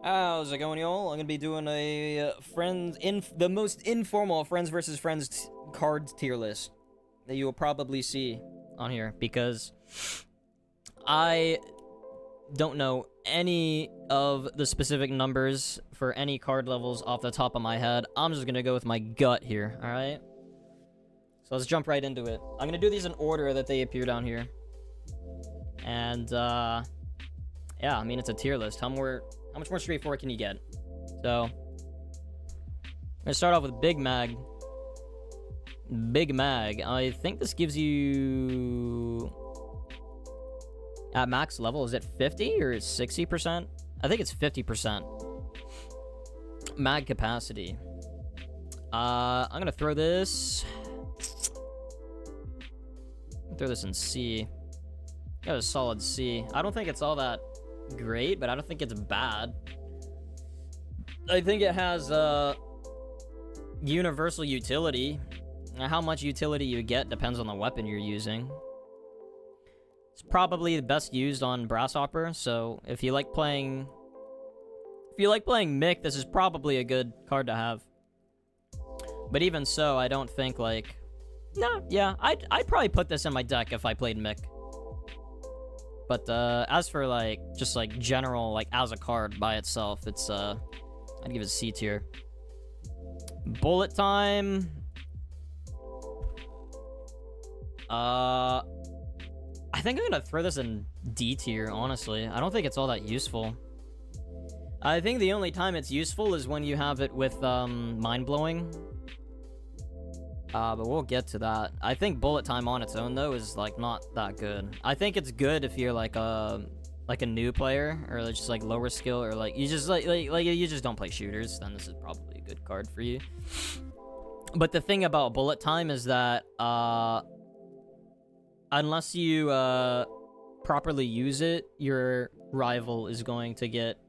How's it going, y'all? I'm gonna be doing a the most informal friends versus friends cards tier list that you will probably see on here because I don't know any of the specific numbers for any card levels off the top of my head. I'm just gonna go with my gut here, all right? So let's jump right into it. I'm gonna do these in order that they appear down here, and yeah, I mean it's a tier list. How much more straightforward can you get? So, I'm gonna start off with Big Mag. Big Mag. I think this gives you... At max level, is it 50 or 60%? I think it's 50%. Mag capacity. I'm gonna throw this... Throw this in C. Got a solid C. I don't think it's all that great, but I don't think it's bad. I think it has universal utility. How much utility you get depends on the weapon you're using. It's probably best used on Brasshopper, so if you like playing Mick, this is probably a good card to have. But even so, I don't think like... Nah, yeah, I'd probably put this in my deck if I played Mick. But as for like just like general like as a card by itself, it's I'd give it a C tier. Bullet time. I think I'm gonna throw this in D tier, honestly. I don't think it's all that useful. I think the only time it's useful is when you have it with mind blowing. But we'll get to that. I think bullet time on its own though is like not that good. I think it's good if you're like a new player or just like lower skill or like you just like you just don't play shooters, then this is probably a good card for you. But the thing about bullet time is that unless you properly use it, your rival is going to get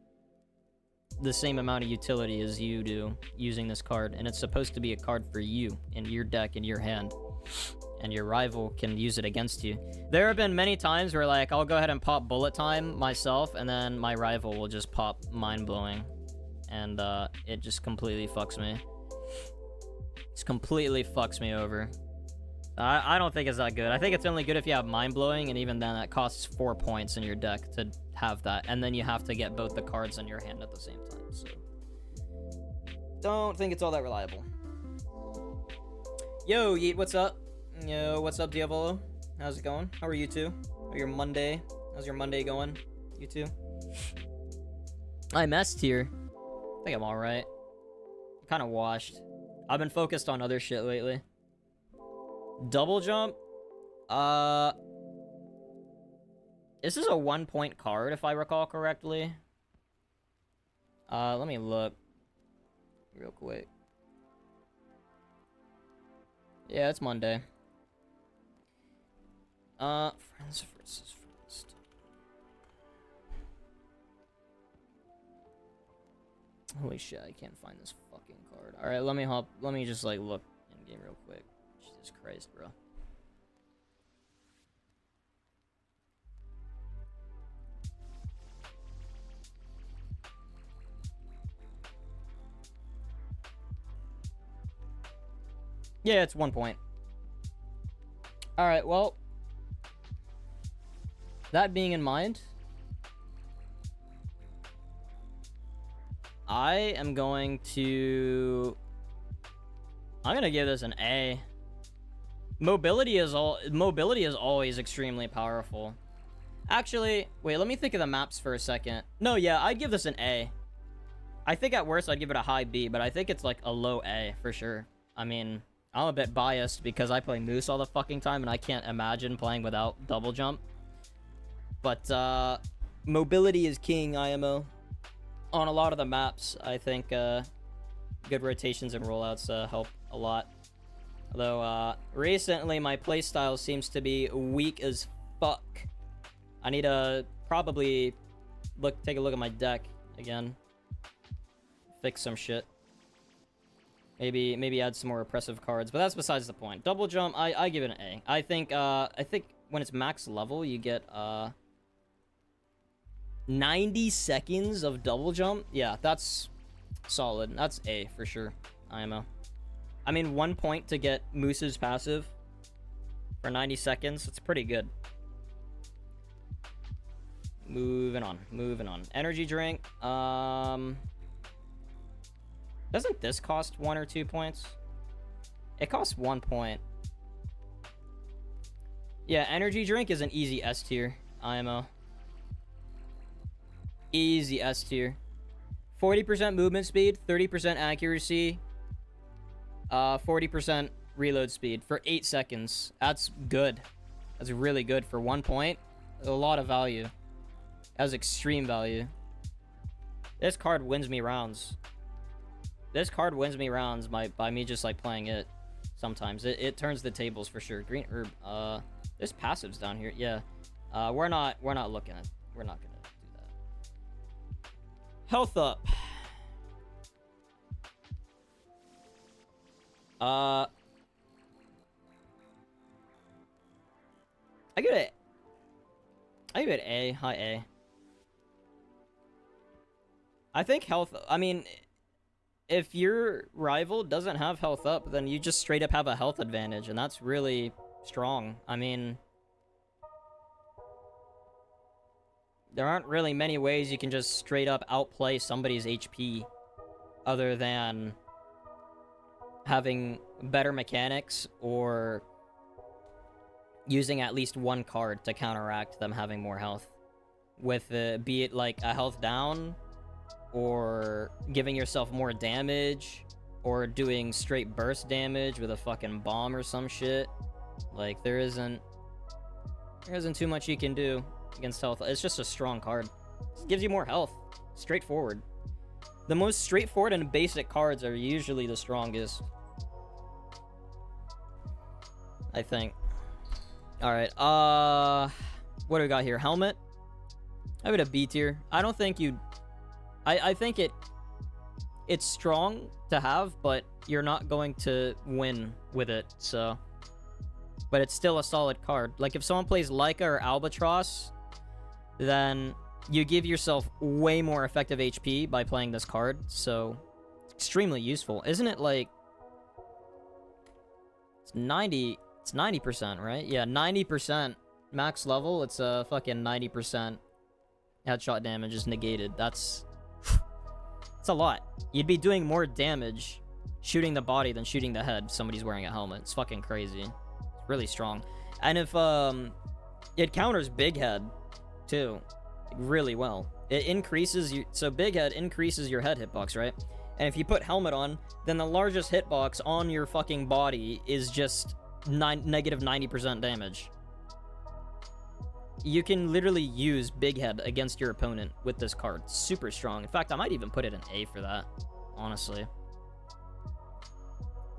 the same amount of utility as you do using this card, and it's supposed to be a card for you in your deck, in your hand, and your rival can use it against you. There have been many times where like I'll go ahead and pop bullet time myself, and then my rival will just pop mind blowing, and it just completely fucks me. It's completely fucks me over. I don't think it's that good. I think it's only good if you have mind blowing, and even then that costs 4 points in your deck to have that, and then you have to get both the cards in your hand at the same time, so don't think it's all that reliable. Yo Yeet, what's up? Yo, what's up Diavolo? How's it going? How are you two? How's your Monday going? You two? I'm S tier. I think I'm alright. Kind of washed. I've been focused on other shit lately. Double jump? This is a 1-point card, if I recall correctly. Let me look real quick. Yeah, it's Monday. Friends versus friends. Holy shit, I can't find this fucking card. Alright, let me just like look in game real quick. Jesus Christ, bro. Yeah, it's 1 point. Alright, well, that being in mind, I'm gonna give this an A. Mobility is always extremely powerful. Actually, wait, let me think of the maps for a second. No, yeah, I'd give this an A. I think at worst I'd give it a high B, but I think it's like a low A for sure. I mean, I'm a bit biased because I play Moose all the fucking time and I can't imagine playing without double jump. But mobility is king, IMO. On a lot of the maps, I think good rotations and rollouts help a lot. Although, recently my playstyle seems to be weak as fuck. I need to probably take a look at my deck again. Fix some shit. Maybe add some more oppressive cards, but that's besides the point. Double jump, I give it an A. I think when it's max level, you get 90 seconds of double jump? Yeah, that's solid. That's A for sure. IMO. I mean, 1 point to get Moose's passive for 90 seconds. It's pretty good. Moving on. Moving on. Energy drink. Doesn't this cost 1 or 2 points? It costs 1 point. Yeah, energy drink is an easy S tier. IMO. Easy S tier. 40% movement speed, 30% accuracy, 40% reload speed for 8 seconds. That's good. That's really good for 1 point. A lot of value. That's extreme value. This card wins me rounds. This card wins me rounds by me just like playing it. Sometimes it turns the tables for sure. Green herb. There's passives down here. Yeah. We're not looking at. We're not gonna do that. Health up. I give it A. High A. I think health. I mean, if your rival doesn't have health up, then you just straight up have a health advantage, and that's really strong. I mean, there aren't really many ways you can just straight up outplay somebody's HP other than having better mechanics or using at least one card to counteract them having more health. With be it like a health down, or giving yourself more damage, or doing straight burst damage with a fucking bomb or some shit. Like, there isn't too much you can do against health. It's just a strong card. It gives you more health. Straightforward. The most straightforward and basic cards are usually the strongest, I think. Alright, what do we got here? Helmet? I would have B tier. I don't think you... I think it's strong to have, but you're not going to win with it, so... But it's still a solid card. Like, if someone plays Leica or Albatross, then you give yourself way more effective HP by playing this card, so... It's extremely useful. Isn't it, like... It's 90%, right? Yeah, 90% max level. It's a fucking 90% headshot damage is negated. That's a lot. You'd be doing more damage shooting the body than shooting the head if somebody's wearing a helmet. It's fucking crazy. It's really strong. And if it counters big head too really well. It increases you, so big head increases your head hitbox, right? And if you put helmet on, then the largest hitbox on your fucking body is just negative 90% damage. You can literally use big head against your opponent with this card. Super strong. In fact, I might even put it in A for that, honestly.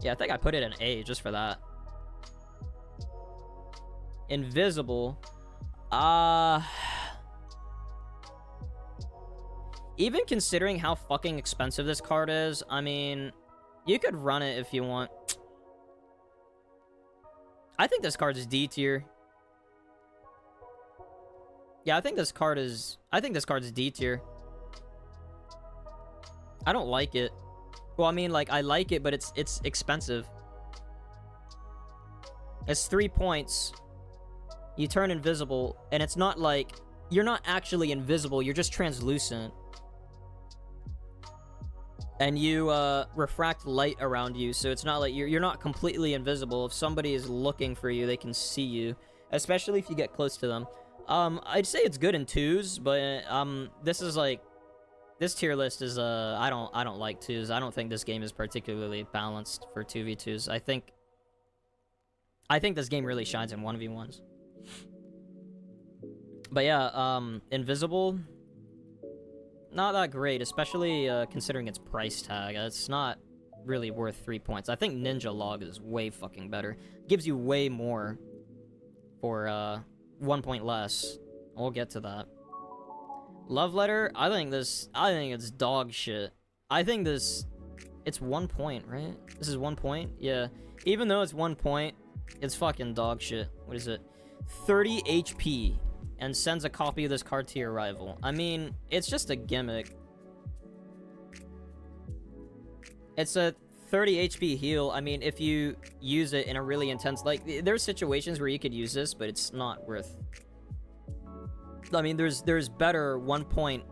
Yeah, I think I put it in A just for that. Invisible. Even considering how fucking expensive this card is, I mean, you could run it if you want. I think this card is D tier. Yeah, I think this card's D tier. I don't like it. Well, I mean, like, I like it, but it's expensive. It's 3 points. You turn invisible, and it's not like... You're not actually invisible, you're just translucent. And you, refract light around you, so it's not like... You're not completely invisible. If somebody is looking for you, they can see you. Especially if you get close to them. I'd say it's good in 2s, but, this is, like... This tier list is, I don't like 2s. I don't think this game is particularly balanced for 2v2s. I think this game really shines in 1v1s. But yeah, Invisible, not that great, especially considering its price tag. It's not really worth 3 points. I think Ninja Log is way fucking better. Gives you way more for 1 point less. We'll get to that. Love Letter, I think it's dog shit. I think it's 1 point, right? This is 1 point? Yeah. Even though it's 1 point, it's fucking dog shit. What is it? 30 HP and sends a copy of this card to your rival. I mean, it's just a gimmick. It's a 30 HP heal. I mean, if you use it in a really intense... Like, there's situations where you could use this, but it's not worth... I mean, there's better 1 point...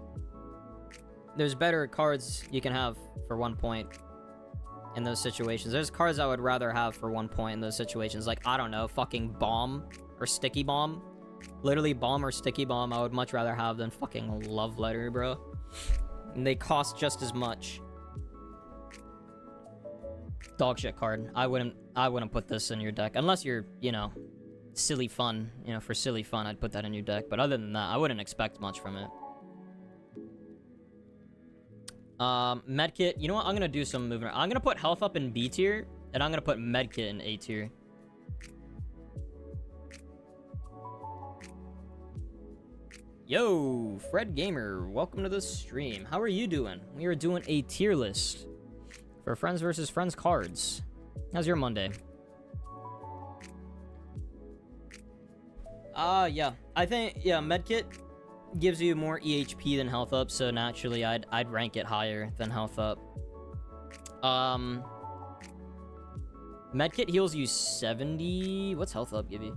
There's better cards you can have for 1 point in those situations. There's cards I would rather have for 1 point in those situations. Like, I don't know, fucking Bomb or Sticky Bomb. Literally, Bomb or Sticky Bomb I would much rather have than fucking Love Letter, bro. And they cost just as much. Dog shit card. I wouldn't put this in your deck unless you're, you know, silly fun. You know, for silly fun, I'd put that in your deck. But other than that, I wouldn't expect much from it. Medkit. You know what? I'm gonna do some movement. I'm gonna put health up in B tier, and I'm gonna put Medkit in A tier. Yo, Fred Gamer, welcome to the stream. How are you doing? We are doing a tier list for friends versus friends cards. How's your Monday? Yeah. I think, yeah, Medkit gives you more EHP than health up, so naturally I'd rank it higher than health up. Medkit heals you 70. What's health up give you?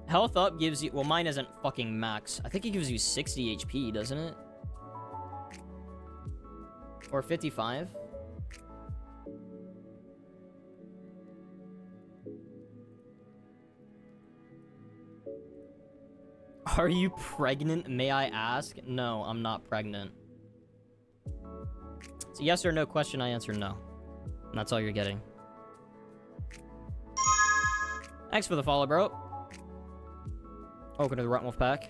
Health up gives you, well, mine isn't fucking max. I think it gives you 60 HP, doesn't it? Or 55? Are you pregnant, may I ask? No, I'm not pregnant. It's a yes or no question, I answer no. And that's all you're getting. Thanks for the follow, bro. Welcome to the Runt Wolf pack.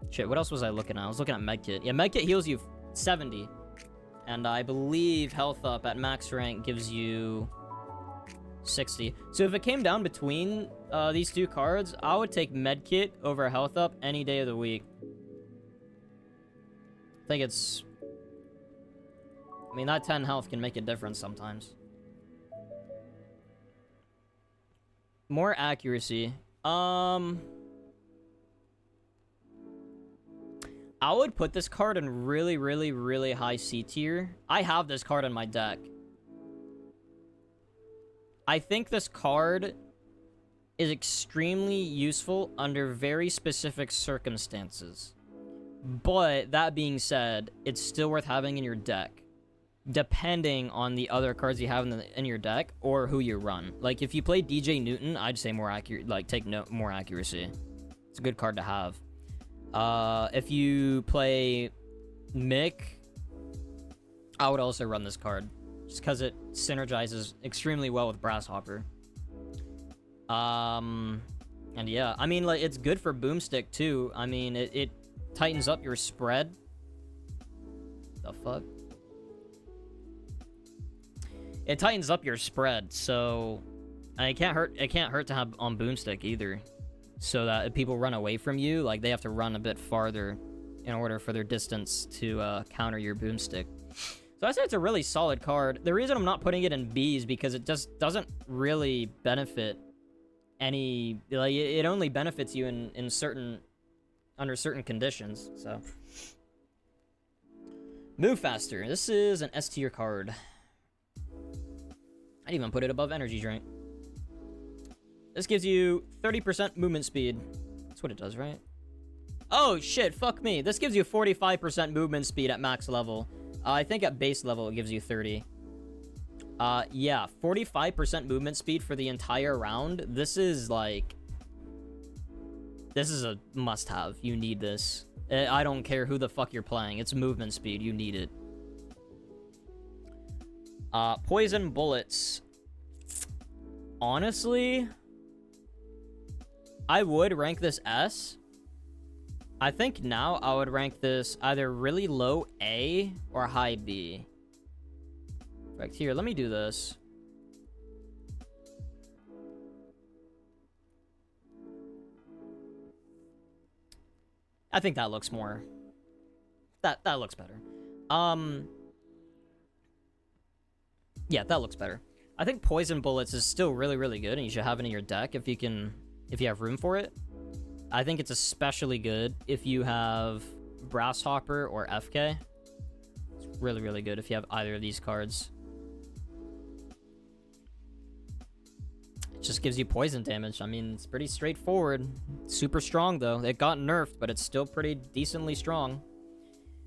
Shit, what else was I looking at? I was looking at Medkit. Yeah, Medkit heals you 70. And I believe health up at max rank gives you 60. So if it came down between these two cards, I would take Medkit over health up any day of the week. I think it's... I mean, that 10 health can make a difference sometimes. More accuracy. I would put this card in really, really, really high C tier. I have this card in my deck. I think this card is extremely useful under very specific circumstances. But that being said, it's still worth having in your deck, depending on the other cards you have in your deck or who you run. Like, if you play DJ Newton, I'd say more accurate, like, take more accuracy. It's a good card to have. If you play Mick, I would also run this card, just because it synergizes extremely well with Grasshopper. And yeah, I mean, like, it's good for Boomstick too. I mean, it tightens up your spread. The fuck? It tightens up your spread, so it can't hurt to have on Boomstick either. So that if people run away from you, like, they have to run a bit farther in order for their distance to counter your Boomstick. So I say it's a really solid card. The reason I'm not putting it in B is because it just doesn't really benefit any... Like, it only benefits you in certain... under certain conditions, so... Move faster. This is an S tier card. I'd even put it above Energy Drink. This gives you 30% movement speed. That's what it does, right? Oh, shit, fuck me. This gives you 45% movement speed at max level. I think at base level it gives you 30. Yeah, 45% movement speed for the entire round. This is, like... This is a must-have. You need this. I don't care who the fuck you're playing. It's movement speed. You need it. Poison bullets. Honestly... I would rank this S. I think now I would rank this either really low A or high B. Right here, let me do this. I think that looks more... That looks better. Yeah, that looks better. I think Poison Bullets is still really, really good, and you should have it in your deck if you can if you have room for it. I think it's especially good if you have Brass Hopper or FK. It's really, really good if you have either of these cards. It just gives you poison damage. I mean, it's pretty straightforward. Super strong, though. It got nerfed, but it's still pretty decently strong.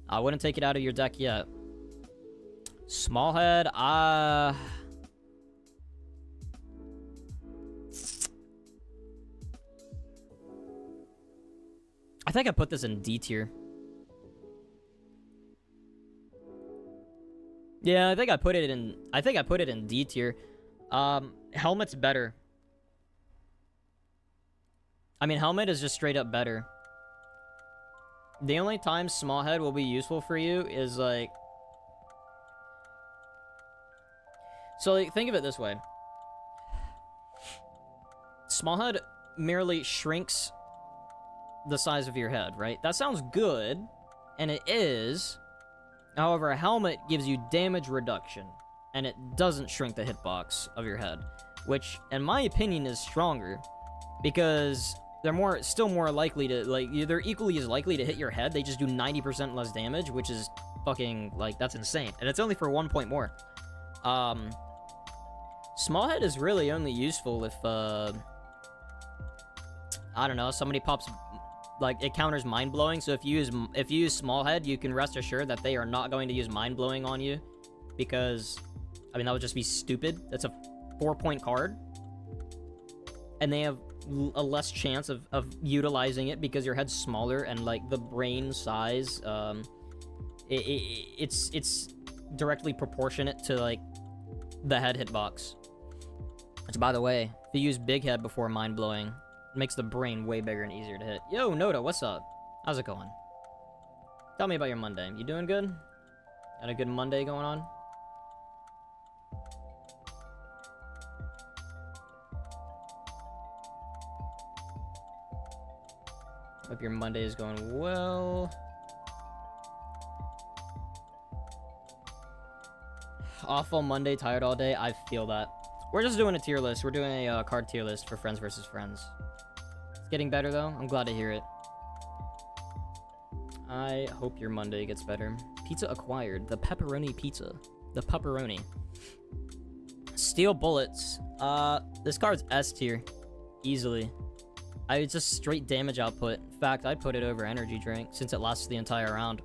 I wouldn't take it out of your deck yet. Small head, I think I put this in D tier. Yeah, I think I put it in D tier. Helmet's better. I mean, helmet is just straight up better. The only time small head will be useful for you is like, so like, think of it this way. Small head merely shrinks the size of your head, right? That sounds good, and it is. However, a helmet gives you damage reduction, and it doesn't shrink the hitbox of your head, which, in my opinion, is stronger, because they're still more likely to, like, they're equally as likely to hit your head. They just do 90% less damage, which is fucking, like, that's insane, and it's only for 1 point more. Small head is really only useful if, I don't know, somebody pops, like, it counters mind blowing. So if you use small head, you can rest assured that they are not going to use mind blowing on you, because, I mean, that would just be stupid. That's a 4-point card, and they have a less chance of utilizing it because your head's smaller, and like the brain size, it's directly proportionate to like the head hitbox. Which, by the way, if you use big head before mind blowing, it makes the brain way bigger and easier to hit. Yo, Noda, what's up? How's it going? Tell me about your Monday. You doing good? Got a good Monday going on? Hope your Monday is going well. Awful Monday, tired all day. I feel that. We're just doing a tier list. We're doing a card tier list for friends versus friends. It's getting better, though. I'm glad to hear it. I hope your Monday gets better. Pizza acquired. The pepperoni pizza. The pepperoni. Steel bullets. This card's S tier. Easily. It's just straight damage output. In fact, I'd put it over energy drink since it lasts the entire round.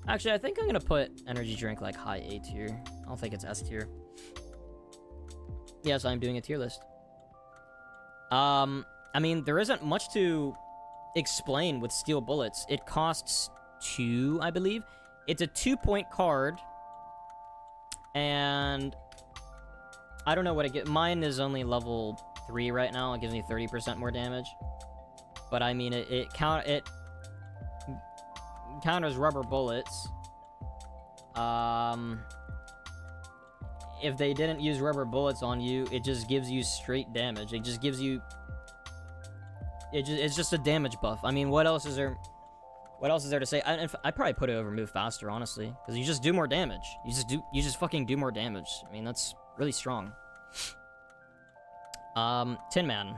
Actually, I think I'm gonna put energy drink like high A tier. I don't think it's S tier. Yes, I'm doing a tier list. I mean, there isn't much to explain with steel bullets. It costs 2, I believe. It's a 2-point card, and I don't know what it gets. Mine is only level 3 right now. It gives me 30% more damage, but I mean, it counters rubber bullets. If they didn't use rubber bullets on you, it just gives you straight damage. It just gives you... It's just a damage buff. I mean, what else is there to say? I'd probably put it over move faster, honestly, because you just do more damage. You just fucking do more damage. I mean, that's really strong. Tin Man.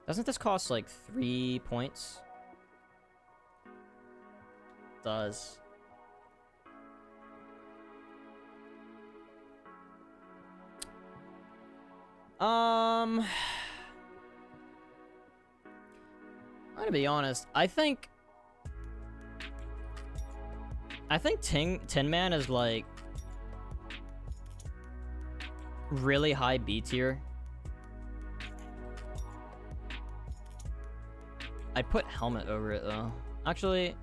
Doesn't this cost like 3 points? It does. I'm gonna be honest. I think Tin Man is like really high B tier. I'd put helmet over it though. Actually,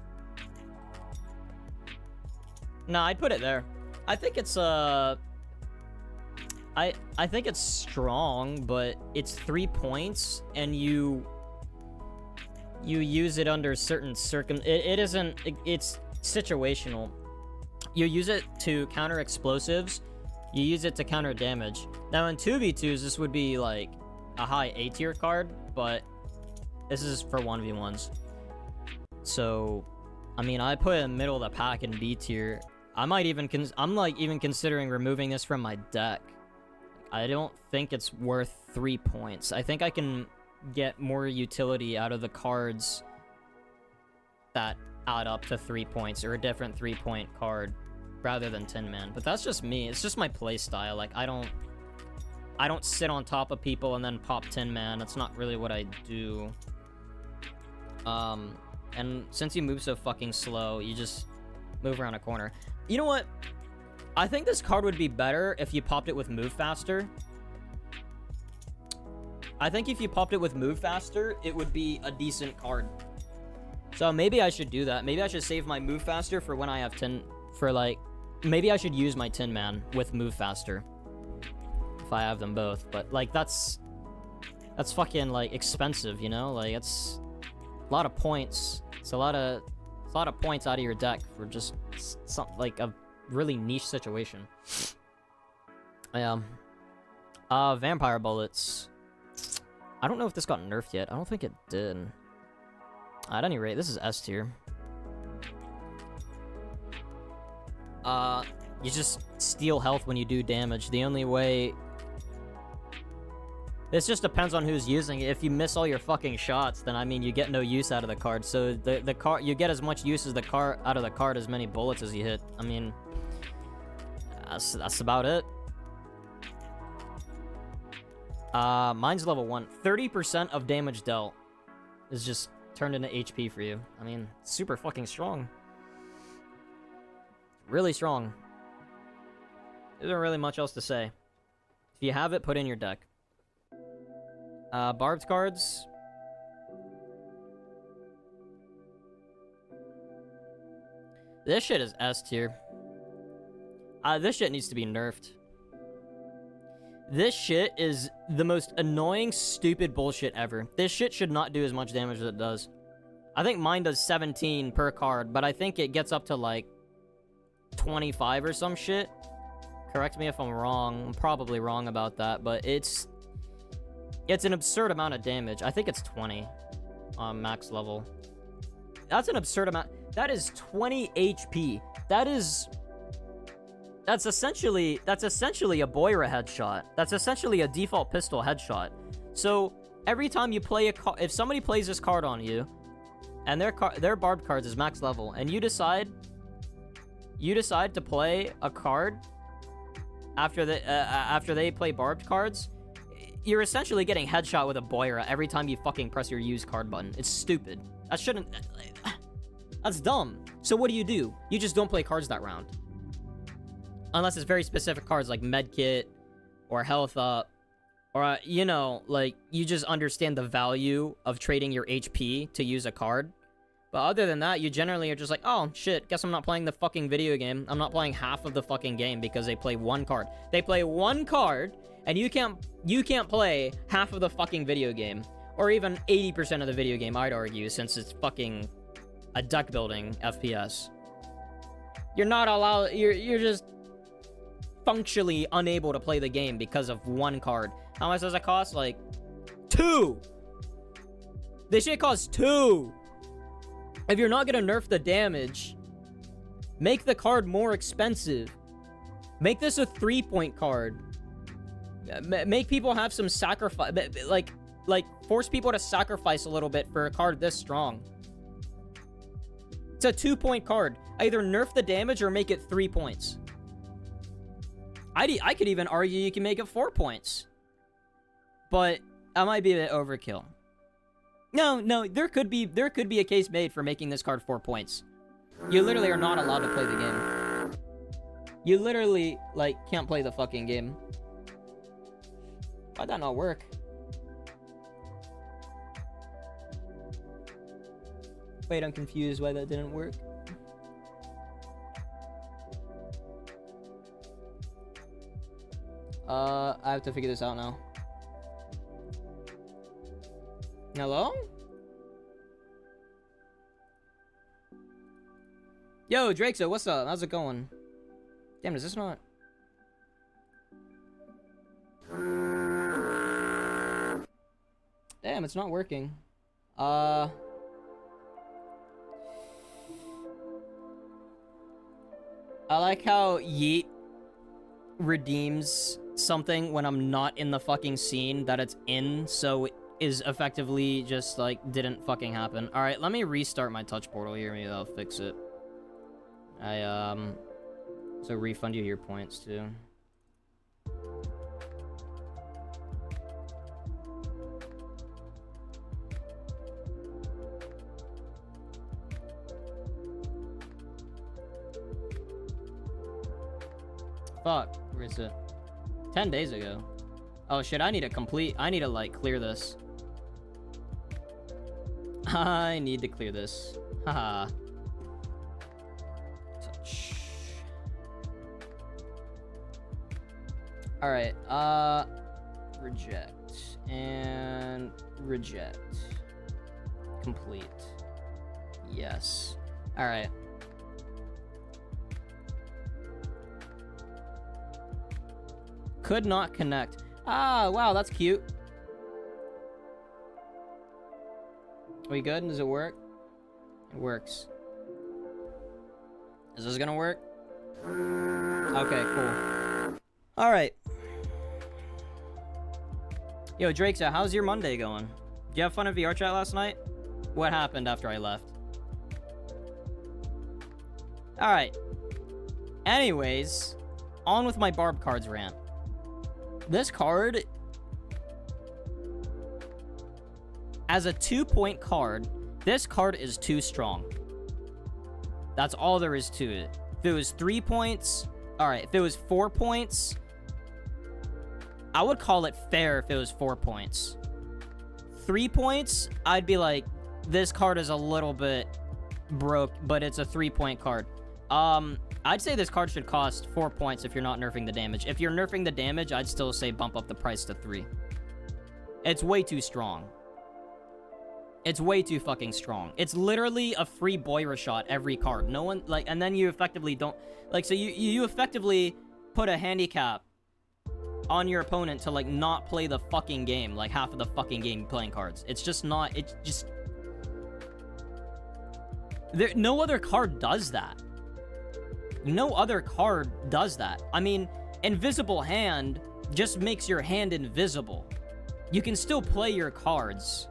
no, I'd put it there. I think it's I think it's strong, but it's 3 points, and you use it under certain it's situational. You use it to counter explosives. You use it to counter damage. Now in 2v2s, this would be like a high A tier card, but this is for 1v1s. So I mean, I put it in the middle of the pack in B tier. I might even I'm like even considering removing this from my deck. I don't think it's worth 3 points. I think I can get more utility out of the cards that add up to 3 points, or a different 3-point card rather than Tin Man. But that's just me. It's just my play style. Like, I don't sit on top of people and then pop Tin Man. That's not really what I do. And since you move so fucking slow, you just move around a corner. You know what? I think this card would be better if you popped it with Move Faster. I think if you popped it with Move Faster, it would be a decent card. So maybe I should do that. Maybe I should save my Move Faster for when I have maybe I should use my Tin Man with Move Faster if I have them both. But like that's fucking like expensive, you know? Like it's a lot of points. It's a lot of points out of your deck for just something like a really niche situation. Yeah. Vampire Bullets. I don't know if this got nerfed yet. I don't think it did. At any rate, this is S tier. You just steal health when you do damage. The only way... This just depends on who's using it. If you miss all your fucking shots, then I mean you get no use out of the card. So the card, you get as much use as out of the card as many bullets as you hit. I mean, that's about it. Mine's level 1. 30% of damage dealt is just turned into HP for you. I mean, super fucking strong. Really strong. There isn't really much else to say. If you have it, put in your deck. Barbed cards. This shit is S tier. This shit needs to be nerfed. This shit is the most annoying, stupid bullshit ever. This shit should not do as much damage as it does. I think mine does 17 per card, but I think it gets up to like 25 or some shit. Correct me if I'm wrong. I'm probably wrong about that, but it's an absurd amount of damage. I think it's 20 on max level. That's an absurd amount. That is 20 HP. That's essentially a Boira headshot. That's essentially a default pistol headshot. So every time you play if somebody plays this card on you, and their barbed cards is max level, and you decide to play a card after they play barbed cards, you're essentially getting headshot with a Boira every time you fucking press your use card button. It's stupid. That's dumb. So what do? You just don't play cards that round. Unless it's very specific cards like Medkit or Health Up, or, you know, like, you just understand the value of trading your HP to use a card. But other than that, you generally are just like, oh, shit, guess I'm not playing the fucking video game. I'm not playing half of the fucking game because they play one card. They play one card, and you can't play half of the fucking video game. Or even 80% of the video game, I'd argue, since it's fucking a deck building FPS. You're not allowed, you're just functionally unable to play the game because of one card. How much does it cost? Like, 2! This shit costs 2! If you're not gonna nerf the damage, make the card more expensive. Make this a 3-point card. Make people have some sacrifice, like force people to sacrifice a little bit for a card this strong. It's a 2-point card. Either nerf the damage or make it 3 points. I could even argue you can make it 4 points. But that might be a bit overkill. No, there could be a case made for making this card 4 points. You literally are not allowed to play the game. You literally, like, can't play the fucking game. Why'd that not work? Wait, I'm confused why that didn't work. I have to figure this out now. Hello? Yo, Drakesa, what's up? How's it going? Damn, is this not... Damn, it's not working. I like how Yeet redeems something when I'm not in the fucking scene that it's in, so it is effectively just like didn't fucking happen. All right, let me restart my touch portal here. Maybe that'll fix it. So refund you your points too. Fuck, where is it? 10 days ago. Oh shit, I need to like clear this. I need to clear this. Haha. Alright, reject. And reject. Complete. Yes. Alright. Could not connect. Ah, wow, that's cute. Are we good? Does it work? It works. Is this gonna work? Okay, cool. Alright. Yo, Drake, so how's your Monday going? Did you have fun at VR chat last night? What happened after I left? Alright. Anyways, on with my Barb cards rant. This card, as a 2-point card, this card is too strong. That's all there is to it. If it was 3 points, alright, if it was 4 points, I would call it fair if it was 4 points. 3 points, I'd be like, this card is a little bit broke, but it's a 3-point card. I'd say this card should cost 4 points if you're not nerfing the damage. If you're nerfing the damage, I'd still say bump up the price to 3. It's way too strong. It's way too fucking strong. It's literally a free Boira shot every card. No one, like, and then you effectively don't, like, so you effectively put a handicap on your opponent to, like, not play the fucking game, like, half of the fucking game playing cards. It's just not, it's just, no other card does that. No other card does that. I mean, Invisible Hand just makes your hand invisible. You can still play your cards.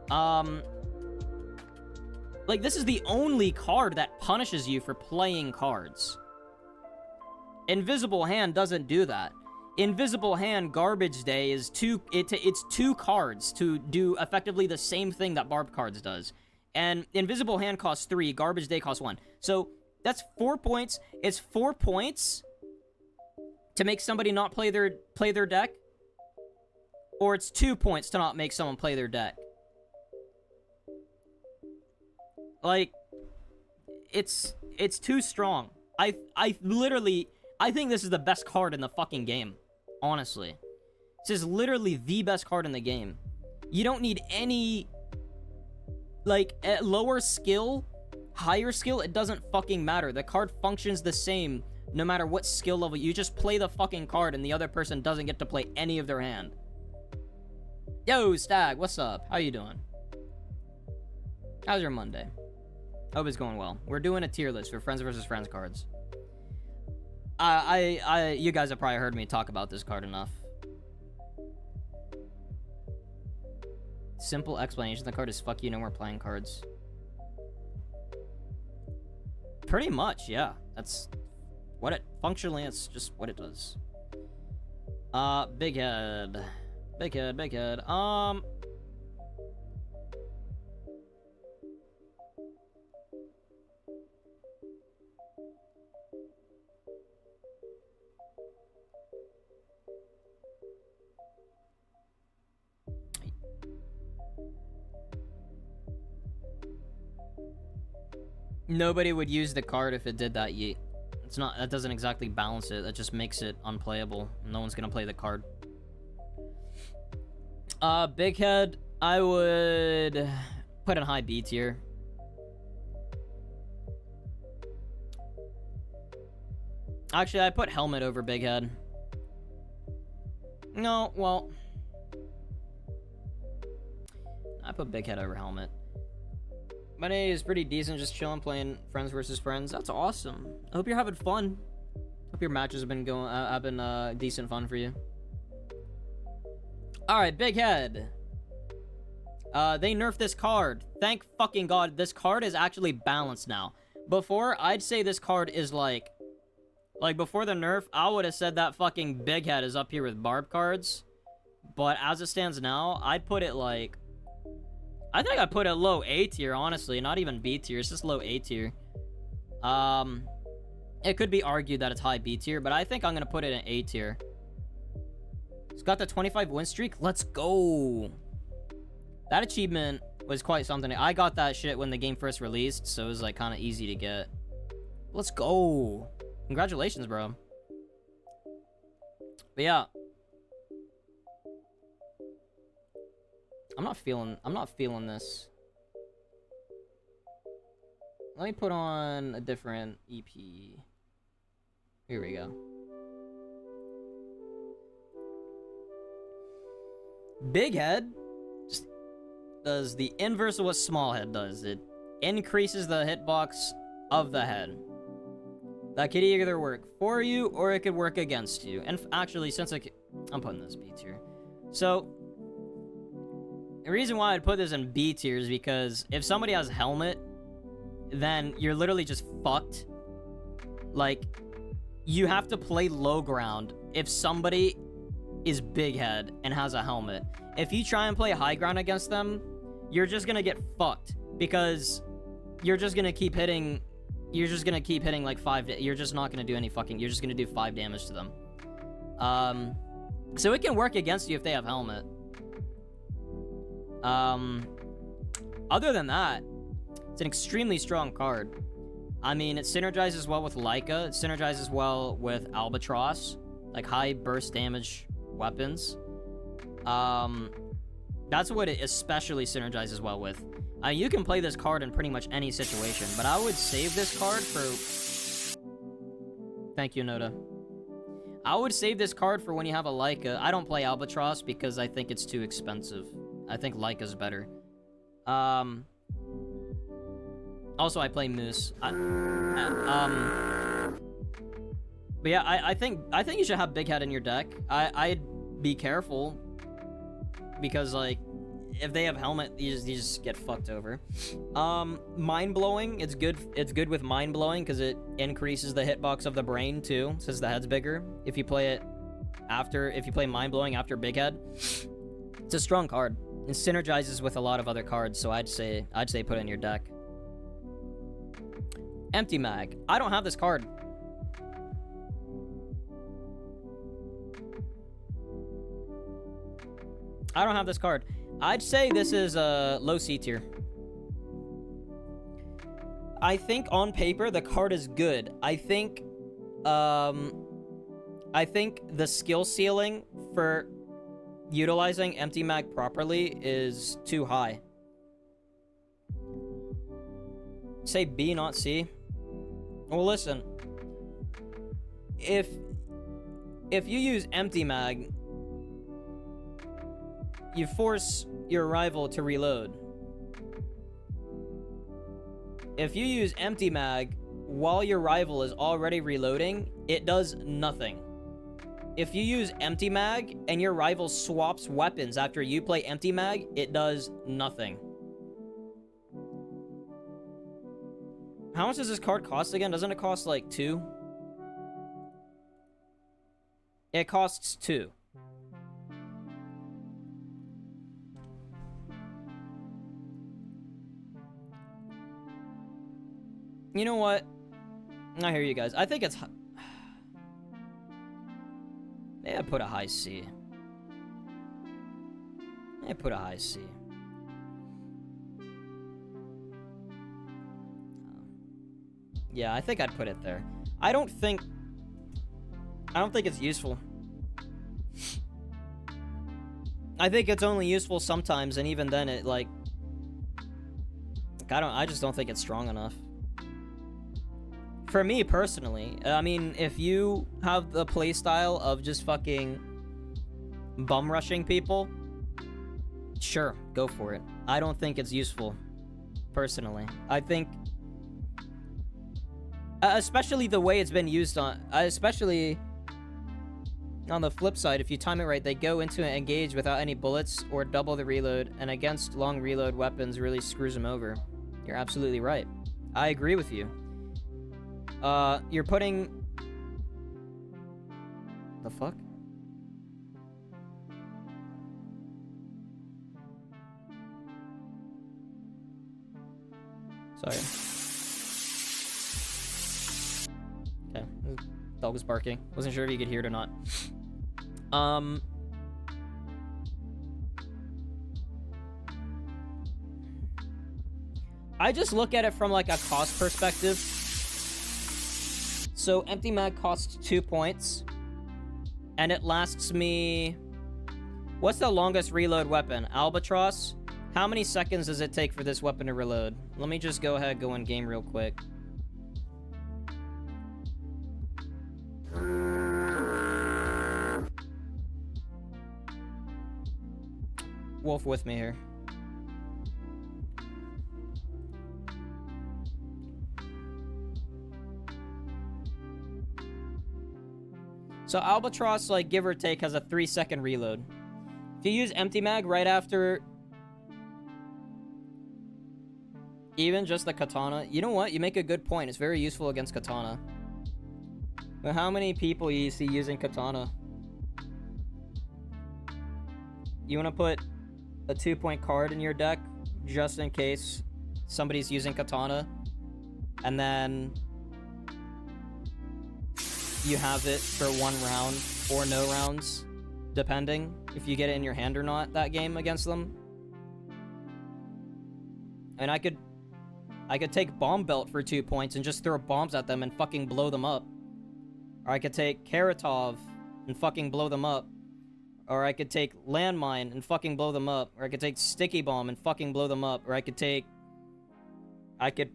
Like, this is the only card that punishes you for playing cards. Invisible Hand doesn't do that. Invisible Hand Garbage Day is it's 2 cards to do effectively the same thing that Barb cards does. And Invisible Hand costs 3, Garbage Day costs 1. So that's 4 points. It's 4 points to make somebody not play their deck, or it's 2 points to not make someone play their deck. Like, it's too strong. I think this is the best card in the fucking game. Honestly, this is literally the best card in the game. You don't need any, like, at lower skill, higher skill, it doesn't fucking matter. The card functions the same no matter what skill level. You just play the fucking card and the other person doesn't get to play any of their hand. Yo, Stag, what's up? How you doing? How's your Monday? Hope it's going well. We're doing a tier list for friends versus friends cards. You guys have probably heard me talk about this card enough. Simple explanation. The card is fuck you, no more playing cards. Pretty much, yeah. That's what it, functionally, it's just what it does. Big head. Big head, big head. Nobody would use the card if it did that, yeet. It's not, that doesn't exactly balance it. That just makes it unplayable. No one's gonna play the card. Big head, I would put in high B tier. Actually, I put helmet over big head. No, well, I put big head over helmet. My day is pretty decent, just chilling, playing Friends versus Friends. That's awesome. I hope you're having fun. Hope your matches have been decent fun for you. All right, Big Head. They nerfed this card. Thank fucking God, this card is actually balanced now. Before, I'd say this card is like before the nerf, I would have said that fucking Big Head is up here with Barb cards. But as it stands now, I'd put it like, I think I'd put it low A tier, honestly. Not even B tier, it's just low A tier. It could be argued that it's high B tier, but I think I'm gonna put it in A tier. It's got the 25 win streak. Let's go. That achievement was quite something. I got that shit when the game first released, so it was like kind of easy to get. Let's go. Congratulations, bro. But yeah. I'm not feeling this. Let me put on a different EP. Here we go. Big Head just does the inverse of what Small Head does. It increases the hitbox of the head. That could either work for you or it could work against you. And actually, since I'm putting this B tier. So, the reason why I'd put this in B tier is because if somebody has helmet, then you're literally just fucked. Like, you have to play low ground if somebody is Big Head and has a helmet. If you try and play high ground against them, you're just gonna get fucked because you're just gonna keep hitting. You're just gonna keep hitting like 5. You're just not gonna do any fucking. You're just gonna do 5 damage to them. So it can work against you if they have helmet. Other than that, it's an extremely strong card. I mean, it synergizes well with Leica. It synergizes well with Albatross, like high burst damage weapons. That's what it especially synergizes well with. You can play this card in pretty much any situation, but I would save this card for... Thank you, Noda. I would save this card for when you have a Leica. I don't play Albatross because I think it's too expensive. I think Leica's better. Also, I play Moose. But yeah, I think you should have Big Head in your deck. I'd be careful because like if they have helmet, you just get fucked over. Mind blowing, it's good. It's good with mind blowing because it increases the hitbox of the brain too, since the head's bigger. If you play mind blowing after Big Head, it's a strong card. It synergizes with a lot of other cards, so I'd say put it in your deck. Empty Mag. I don't have this card. I don't have this card. I'd say this is a low C tier. I think on paper the card is good. I think the skill ceiling for utilizing Empty Mag properly is too high. Say B, not C. Well, listen. If you use Empty Mag, you force your rival to reload. If you use Empty Mag while your rival is already reloading, it does nothing. If you use Empty Mag and your rival swaps weapons after you play Empty Mag, it does nothing. How much does this card cost again? Doesn't it cost like 2? It costs 2. You know what? I hear you guys. I think it's... Maybe I put a high C. Maybe I put a high C. Yeah, I think I'd put it there. I don't think it's useful. I think it's only useful sometimes, and even then it like I just don't think it's strong enough. For me personally, I mean, if you have the playstyle of just fucking bum rushing people, sure, go for it. I don't think it's useful. personally. I think, especially the way it's been used on, especially on the flip side, if you time it right, they go into it, engage without any bullets or double the reload, and against long reload weapons really screws them over. You're absolutely right. I agree with you. You're putting... The fuck? Sorry. Okay. Dog was barking. Wasn't sure if you could hear it or not. I just look at it from like a cost perspective. So empty mag costs 2 points. And it lasts me... What's the longest reload weapon? Albatross? How many seconds does it take for this weapon to reload? Let me just go ahead, go in game real quick. Wolf with me here. So Albatross, like, give or take, has a 3-second reload. If you use empty mag right after... Even just the katana... You know what? You make a good point. It's very useful against katana. But how many people you see using katana? You want to put a 2-point card in your deck just in case somebody's using katana, and then you have it for 1 round or no rounds, depending if you get it in your hand or not that game against them. And I could take Bomb Belt for 2 points and just throw bombs at them and fucking blow them up. Or I could take Karatov and fucking blow them up. Or I could take Landmine and fucking blow them up. Or I could take Sticky Bomb and fucking blow them up. Or I could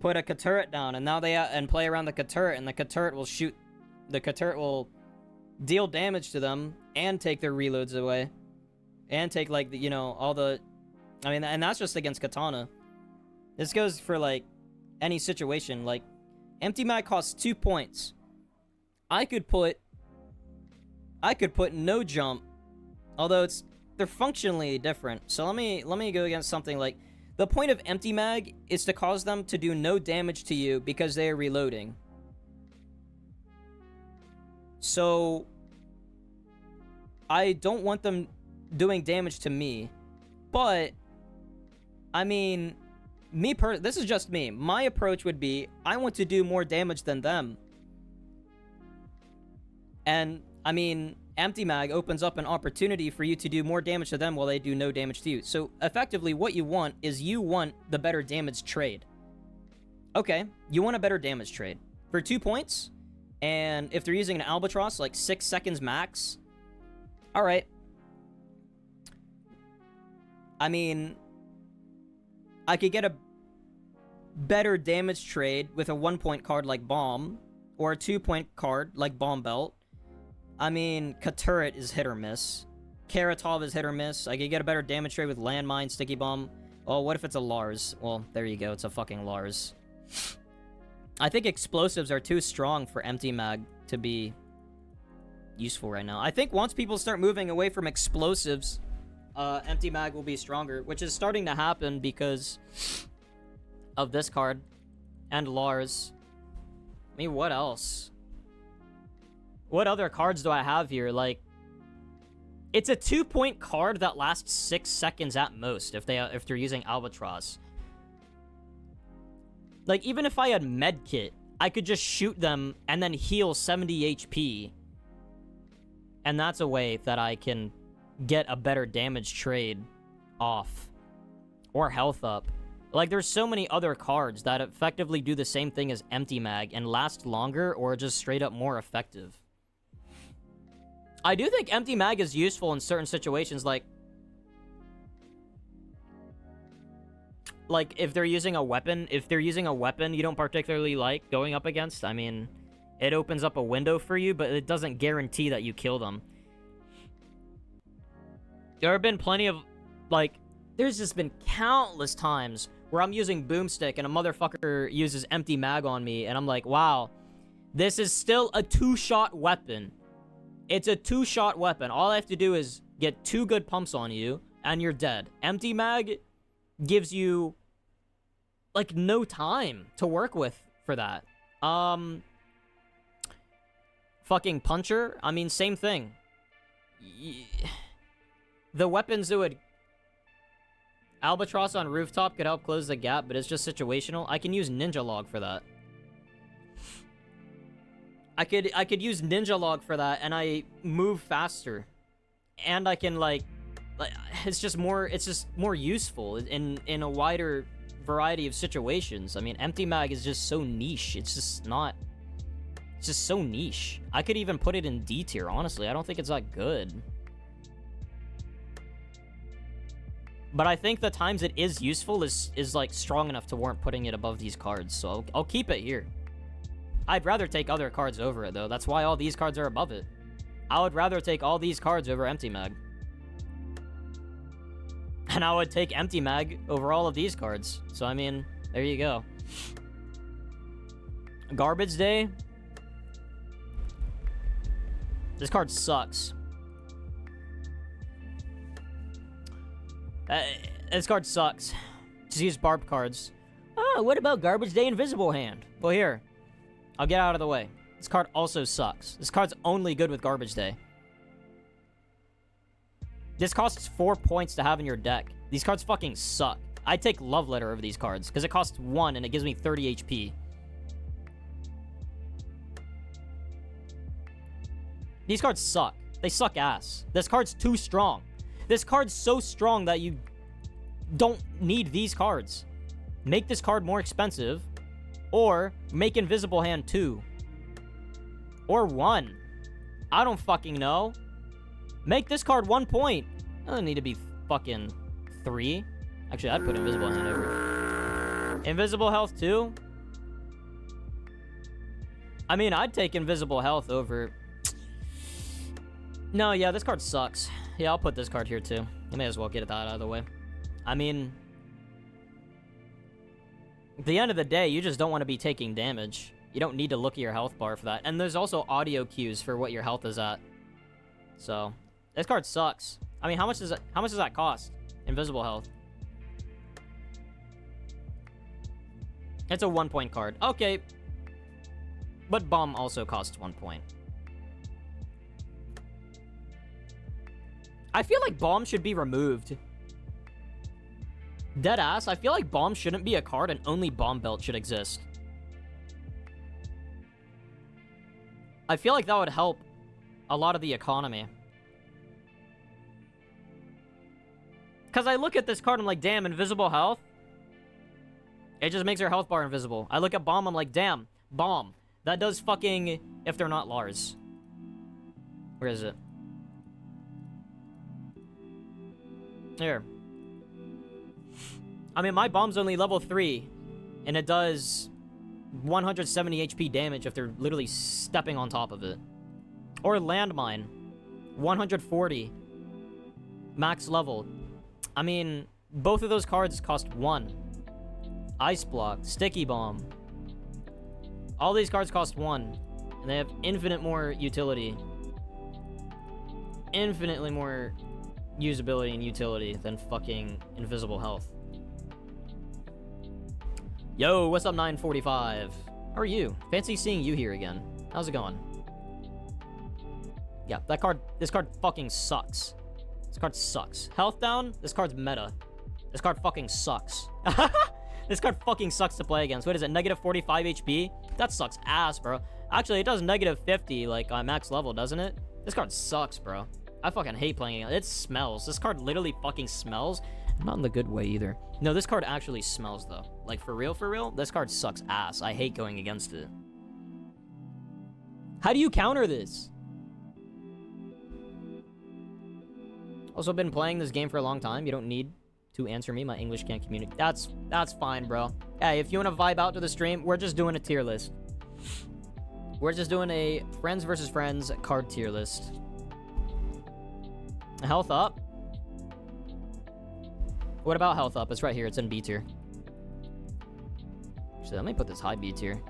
put a K-turret down and now and play around the K-turret, and the K-turret will shoot. The K-turret will deal damage to them and take their reloads away. And take, like, you know, all the... I mean, and that's just against katana. This goes for, like, any situation. Like, empty mag costs 2 points. I could put no jump, although they're functionally different. So let me go against something like, the point of empty mag is to cause them to do no damage to you because they are reloading. So I don't want them doing damage to me, but I mean, this is just me. My approach would be, I want to do more damage than them. And, I mean, empty mag opens up an opportunity for you to do more damage to them while they do no damage to you. So, effectively, what you want is you want the better damage trade. Okay, you want a better damage trade. For 2 points, and if they're using an Albatross, like 6 seconds max, alright. I mean, I could get a better damage trade with a 1-point card like Bomb, or a 2-point card like Bomb Belt. I mean, K-turret is hit or miss. Karatov is hit or miss. I could get a better damage trade with Landmine, Sticky Bomb. Oh, what if it's a Lars? Well, there you go. It's a fucking Lars. I think explosives are too strong for empty mag to be useful right now. I think once people start moving away from explosives, empty mag will be stronger, which is starting to happen because of this card and Lars. I mean, what else? What other cards do I have here? Like, it's a 2-point card that lasts 6 seconds at most if they're using Albatross. Like, even if I had Medkit, I could just shoot them and then heal 70 HP. And that's a way that I can get a better damage trade off. Or health up. Like, there's so many other cards that effectively do the same thing as empty mag and last longer or just straight up more effective. I do think empty mag is useful in certain situations, like if they're using a weapon, you don't particularly like going up against, I mean, it opens up a window for you, but it doesn't guarantee that you kill them. There have been plenty of, like, there's just been countless times where I'm using boomstick and a motherfucker uses empty mag on me, and I'm like, wow, this is still a 2-shot weapon. It's a 2-shot weapon. All I have to do is get 2 good pumps on you, and you're dead. Empty mag gives you, like, no time to work with for that. Fucking puncher, I mean, same thing. The weapons that would... Albatross on rooftop could help close the gap, but it's just situational. I can use ninja log for that. I could use ninja log for that, and I move faster. And I can, like it's just more useful in a wider variety of situations. I mean, empty mag is just so niche. It's just so niche. I could even put it in D tier, honestly. I don't think it's that good. But I think the times it is useful is like strong enough to warrant putting it above these cards. So I'll keep it here. I'd rather take other cards over it, though. That's why all these cards are above it. I would rather take all these cards over empty mag. And I would take empty mag over all of these cards. So, I mean, there you go. Garbage Day. This card sucks. This card sucks. Just use barb cards. Oh, what about Garbage Day Invisible Hand? Well, here. I'll get out of the way. This card also sucks. This card's only good with Garbage Day. This costs 4 points to have in your deck. These cards fucking suck. I'd take Love Letter over these cards, because it costs 1 and it gives me 30 HP. These cards suck. They suck ass. This card's too strong. This card's so strong that you don't need these cards. Make this card more expensive, or make Invisible Hand 2. Or 1. I don't fucking know. Make this card 1 point. It doesn't need to be fucking 3. Actually, I'd put Invisible Hand over. Invisible Health 2? I mean, I'd take Invisible Health over... No, yeah, this card sucks. Yeah, I'll put this card here, too. You may as well get that out of the way. I mean... At the end of the day, you just don't want to be taking damage. You don't need to look at your health bar for that. And there's also audio cues for what your health is at. So, this card sucks. I mean, how much does that cost? Invisible Health. It's a 1 point card. Okay. But Bomb also costs 1 point. I feel like Bomb should be removed. Deadass, I feel like Bomb shouldn't be a card and only Bomb Belt should exist. I feel like that would help a lot of the economy. Because I look at this card, I'm like, damn, Invisible Health? It just makes her health bar invisible. I look at Bomb, I'm like, damn, Bomb. That does fucking... If they're not Lars. Where is it? Here. I mean, my bomb's only level 3, and it does 170 HP damage if they're literally stepping on top of it. Or Landmine, 140, max level. I mean, both of those cards cost 1. Ice Block, Sticky Bomb. All these cards cost 1, and they have infinite more utility. Infinitely more usability and utility than fucking Invisible Health. Yo, what's up, 945? How are you? Fancy seeing you here again. How's it going? Yeah, this card fucking sucks. This card sucks. Health down, this card's meta. This card fucking sucks. This card fucking sucks to play against. What is it, negative 45 HP? That sucks ass, bro. Actually, it does negative 50, like, on max level, doesn't it? This card sucks, bro. I fucking hate playing it. It smells. This card literally fucking smells. Not in the good way, either. No, this card actually smells, though. Like, for real, this card sucks ass. I hate going against it. How do you counter this? Also been playing this game for a long time. You don't need to answer me. My English can't communicate. That's fine, bro. Hey, if you want to vibe out to the stream, we're just doing a tier list. We're just doing a friends versus friends card tier list. Health up. What about health up? It's right here. It's in B tier. Actually, let me put this high B tier.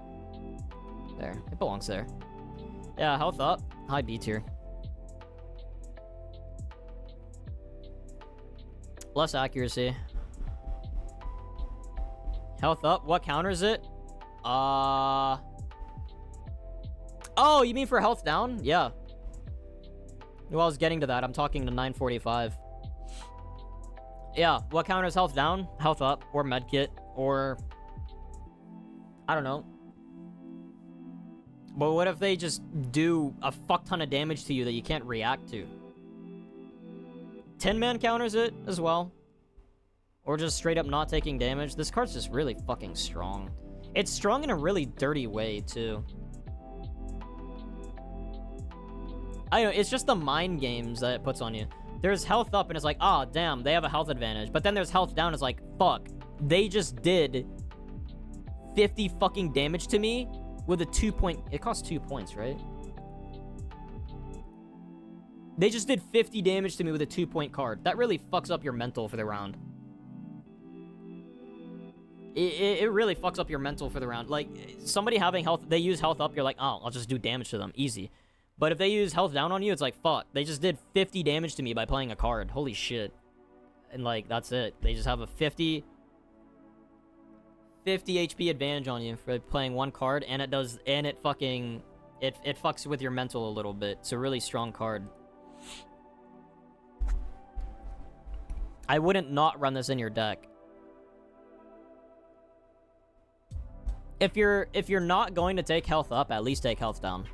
There, it belongs there. Yeah, health up, high B tier. Less accuracy. Health up, what counters it? Oh, you mean for health down? Yeah. Well, I was getting to that. I'm talking to 945. Yeah, what counters health down? Health up, or medkit, or... I don't know. But what if they just do a fuck ton of damage to you that you can't react to? Tin Man counters it as well. Or just straight up not taking damage. This card's just really fucking strong. It's strong in a really dirty way, too. I know, it's just the mind games that it puts on you. There's health up and it's like, ah, damn, they have a health advantage. But then there's health down, it's like, fuck. They just did 50 fucking damage to me with a 2-point... It costs 2 points, right? They just did 50 damage to me with a 2-point card. That really fucks up your mental for the round. It really fucks up your mental for the round. Like, somebody having health... They use health up, you're like, oh, I'll just do damage to them. Easy. But if they use health down on you, it's like, fuck. They just did 50 damage to me by playing a card. Holy shit. And, like, that's it. They just have a 50 HP advantage on you for playing one card, and it does... And it fucking... It fucks with your mental a little bit. It's a really strong card. I wouldn't not run this in your deck. If you're not going to take health up, at least take health down.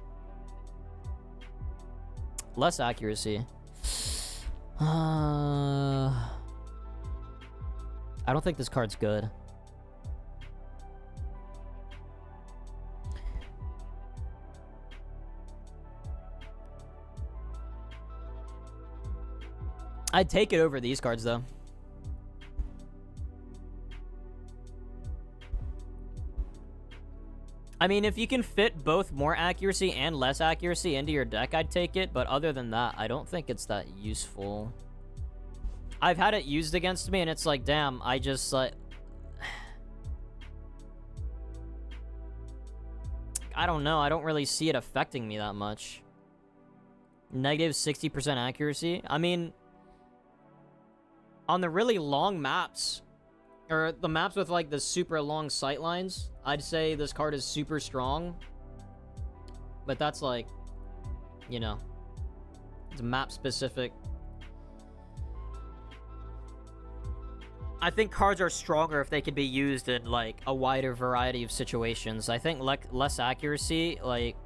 Less accuracy. I don't think this card's good. I'd take it over these cards, though. I mean, if you can fit both more accuracy and less accuracy into your deck, I'd take it. But other than that, I don't think it's that useful. I've had it used against me, and it's like, damn, I just, like... I don't know. I don't really see it affecting me that much. Negative 60% accuracy. I mean... On the really long maps... Or the maps with, like, the super long sightlines, I'd say this card is super strong. But that's, like, you know, it's map-specific. I think cards are stronger if they could be used in, like, a wider variety of situations. I think less accuracy, like...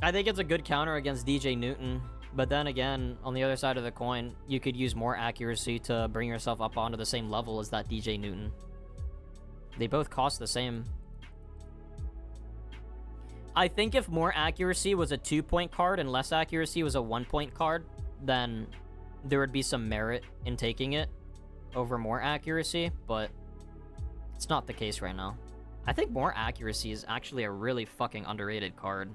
I think it's a good counter against DJ Newton. But then again, on the other side of the coin, you could use more accuracy to bring yourself up onto the same level as that DJ Newton. They both cost the same. I think if more accuracy was a 2-point card and less accuracy was a 1-point card, then there would be some merit in taking it over more accuracy, but it's not the case right now. I think more accuracy is actually a really fucking underrated card.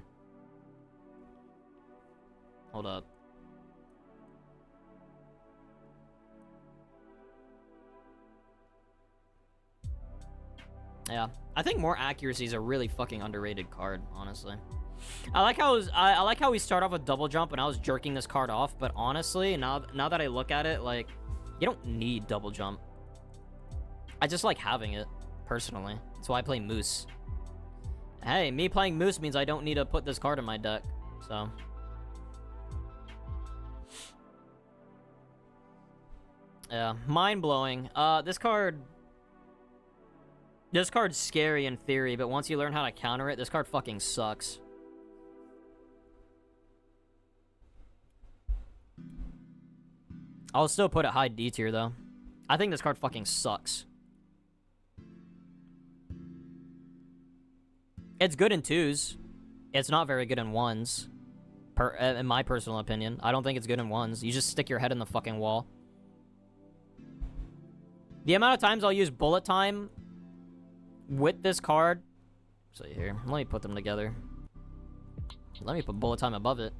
Hold up. Yeah, I think more accuracy is a really fucking underrated card, honestly. I like how we start off with double jump and I was jerking this card off, but honestly, now that I look at it, like, you don't need double jump. I just like having it, personally. That's why I play Moose. Hey, me playing Moose means I don't need to put this card in my deck, so... Yeah, mind-blowing. This card's scary in theory, but once you learn how to counter it, this card fucking sucks. I'll still put it high D tier, though. I think this card fucking sucks. It's good in 2s. It's not very good in 1s. In my personal opinion. I don't think it's good in 1s. You just stick your head in the fucking wall. The amount of times I'll use bullet time with this card... So here, let me put them together. Let me put bullet time above it.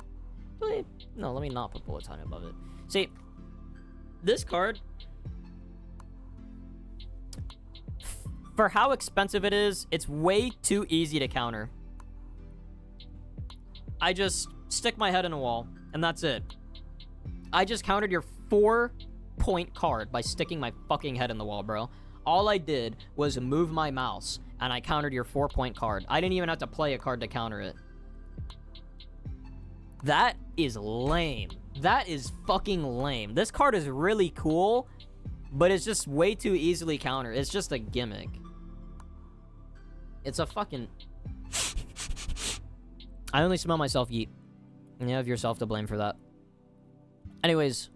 No, let me not put bullet time above it. See, this card For how expensive it is, it's way too easy to counter. I just stick my head in a wall, and that's it. I just countered your 4-point card by sticking my fucking head in the wall, bro. All I did was move my mouse, and I countered your 4-point card. I didn't even have to play a card to counter it. That is lame. That is fucking lame. This card is really cool, but it's just way too easily countered. It's just a gimmick. It's a fucking... I only smell myself yeet. And you have yourself to blame for that. Anyways,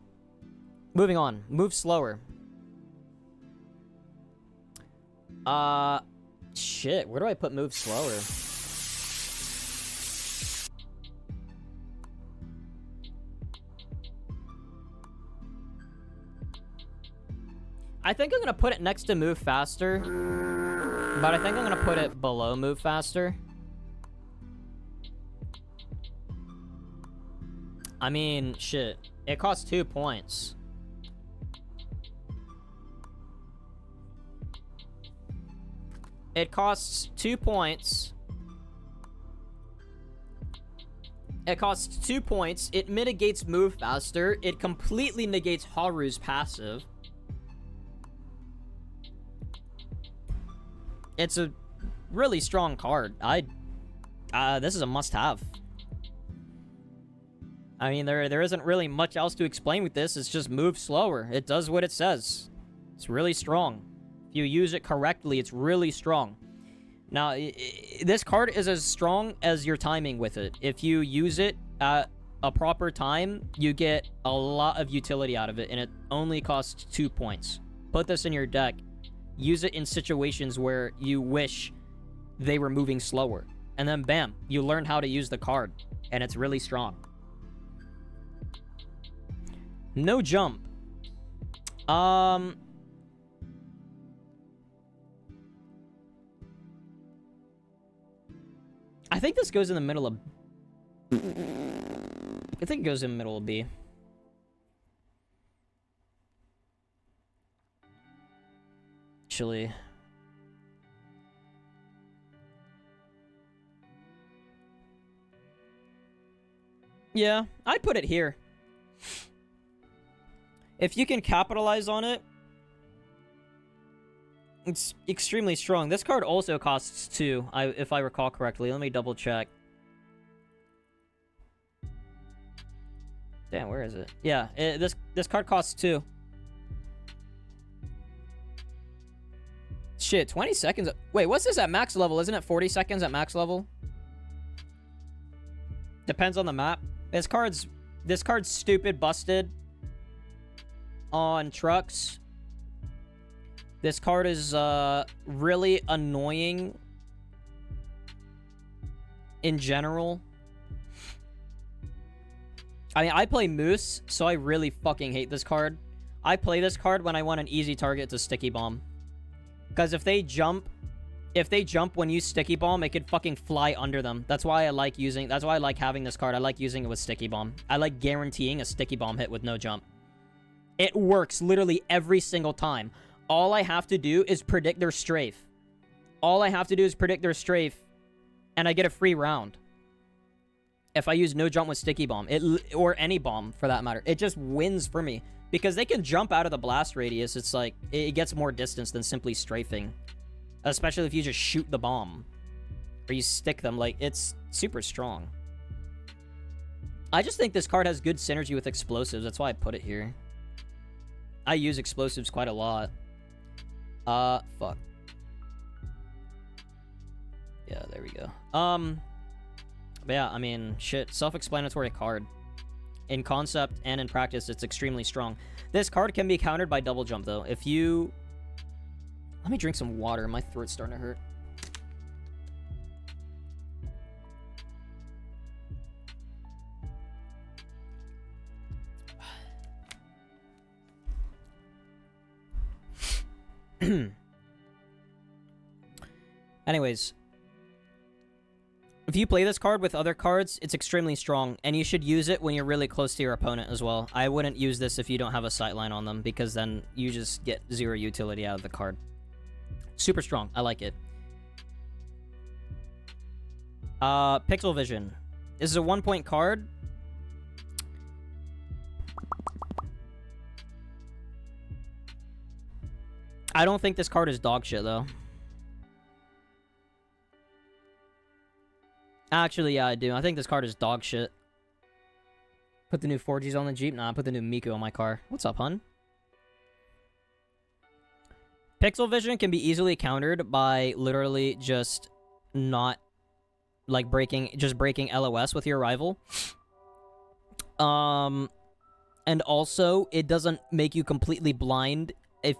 moving on. Move slower. Shit. Where do I put move slower? I think I'm gonna put it next to move faster, but I think I'm gonna put it below move faster. I mean, shit. It costs 2 points. It costs 2 points. It costs 2 points. It mitigates move faster. It completely negates Haru's passive. It's a really strong card. This is a must-have. I mean, there isn't really much else to explain with this. It's just move slower. It does what it says. It's really strong. If you use it correctly, it's really strong. Now, this card is as strong as your timing with it. If you use it at a proper time, you get a lot of utility out of it, and it only costs 2 points. Put this in your deck. Use it in situations where you wish they were moving slower. And then, bam, you learn how to use the card, and it's really strong. No jump. I think this goes in the middle of... I think it goes in the middle of B. Actually... yeah, I'd put it here. If you can capitalize on it, it's extremely strong. This card also costs 2, if I recall correctly. Let me double check. Damn, where is it? Yeah, this card costs 2. Shit, 20 seconds. Wait, what's this at max level? Isn't it 40 seconds at max level? Depends on the map. This card's stupid busted on trucks. This card is really annoying in general. I mean, I play Moose, so I really fucking hate this card. I play this card when I want an easy target to sticky bomb. Because if they jump when you sticky bomb, it could fucking fly under them. That's why I like having this card. I like using it with sticky bomb. I like guaranteeing a sticky bomb hit with no jump. It works literally every single time. All I have to do is predict their strafe. And I get a free round. If I use no jump with sticky bomb, or any bomb for that matter, it just wins for me. Because they can jump out of the blast radius. It's like, it gets more distance than simply strafing. Especially if you just shoot the bomb. Or you stick them, like, it's super strong. I just think this card has good synergy with explosives. That's why I put it here. I use explosives quite a lot. Fuck. Yeah, there we go. But yeah, I mean, shit. Self-explanatory card. In concept and in practice, it's extremely strong. This card can be countered by double jump, though. If you... Let me drink some water. My throat's starting to hurt. Anyways, if you play this card with other cards, it's extremely strong, and you should use it when you're really close to your opponent as well. I wouldn't use this if you don't have a sightline on them, because then you just get 0 utility out of the card. Super strong. I like it. Pixel Vision. This is a 1-point card. I don't think this card is dog shit, though. Actually, yeah, I do. I think this card is dog shit. Put the new 4Gs on the Jeep? Nah, put the new Miku on my car. What's up, hun? Pixel Vision can be easily countered by literally just not, like, breaking LOS with your rival. And also, it doesn't make you completely blind if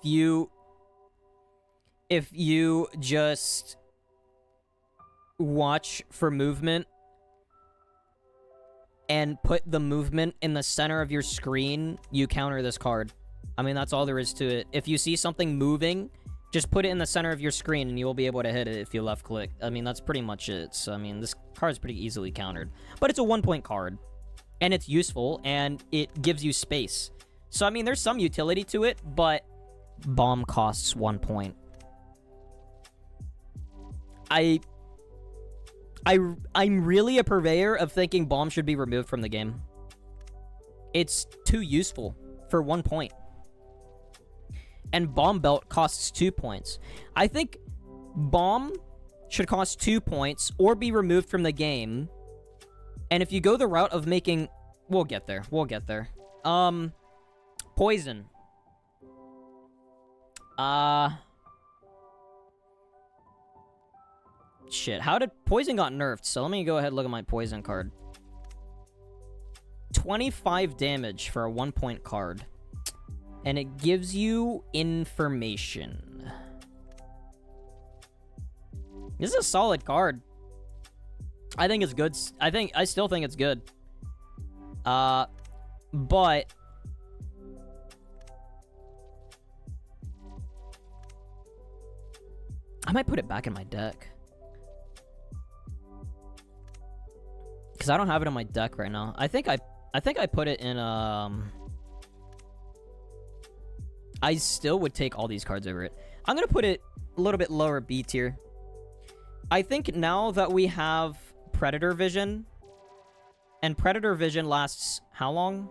you just watch for movement and put the movement in the center of your screen, you counter this card. I mean, that's all there is to it. If you see something moving, just put it in the center of your screen and you will be able to hit it if you left click. I mean, that's pretty much it. So, I mean, this card is pretty easily countered. But it's a 1-point card. And it's useful, and it gives you space. So, I mean, there's some utility to it, but bomb costs 1 point. I'm really a purveyor of thinking bomb should be removed from the game. It's too useful for 1 point. And bomb belt costs 2 points. I think bomb should cost 2 points or be removed from the game. And if you go the route of making... We'll get there. We'll get there. Poison. Shit. How did... Poison got nerfed, so let me go ahead and look at my poison card. 25 damage for a 1-point card. And it gives you information. This is a solid card. I think it's good. I still think it's good. But I might put it back in my deck. Because I don't have it in my deck right now. I think I put it in I still would take all these cards over it. I'm gonna put it a little bit lower B tier. I think now that we have Predator Vision, and Predator Vision lasts how long?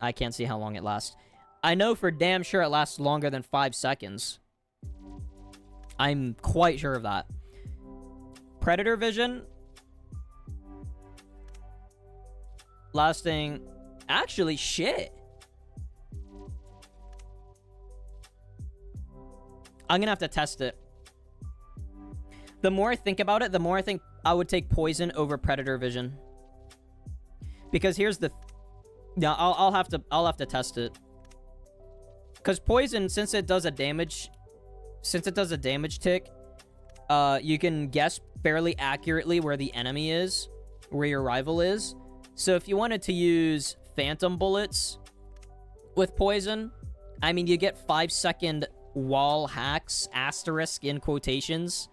I can't see how long it lasts. I know for damn sure it lasts longer than 5 seconds. I'm quite sure of that. Predator Vision lasting... Actually, shit. I'm gonna have to test it. The more I think about it, the more I think I would take Poison over Predator Vision. Because here's the... Yeah, I'll have to test it. Because Poison, since it does a damage tick, you can guess fairly accurately where the enemy is, where your rival is. So if you wanted to use Phantom Bullets with Poison, I mean, you get 5-second wall hacks, asterisk in quotations.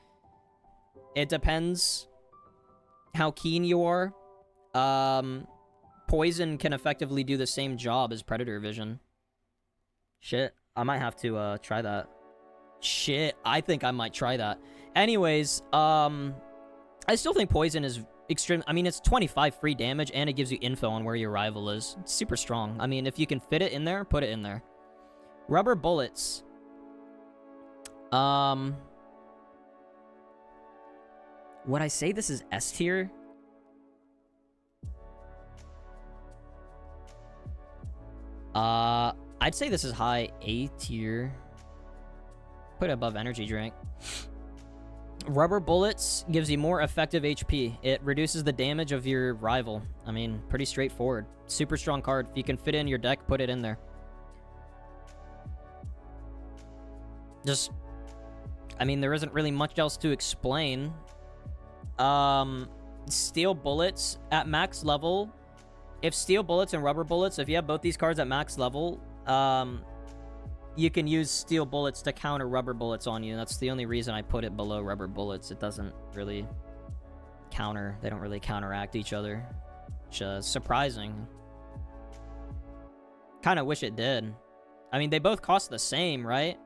It depends how keen you are. Poison can effectively do the same job as Predator Vision. Shit, I might have to try that. Shit, I think I might try that. Anyways, I still think Poison is extreme. I mean, it's 25 free damage, and it gives you info on where your rival is. It's super strong. I mean, if you can fit it in there, put it in there. Rubber Bullets. Would I say this is S tier? I'd say this is high A tier. Put it above Energy Drink. Rubber Bullets gives you more effective HP. It reduces the damage of your rival. I mean, pretty straightforward. Super strong card. If you can fit it in your deck, put it in there. Just... I mean, there isn't really much else to explain. Steel Bullets at max level. If Steel Bullets and Rubber Bullets, if you have both these cards at max level, you can use Steel Bullets to counter Rubber Bullets on you. That's the only reason I put it below Rubber Bullets. It doesn't really counter. They don't really counteract each other. Which is surprising. Kind of wish it did. I mean, they both cost the same, right?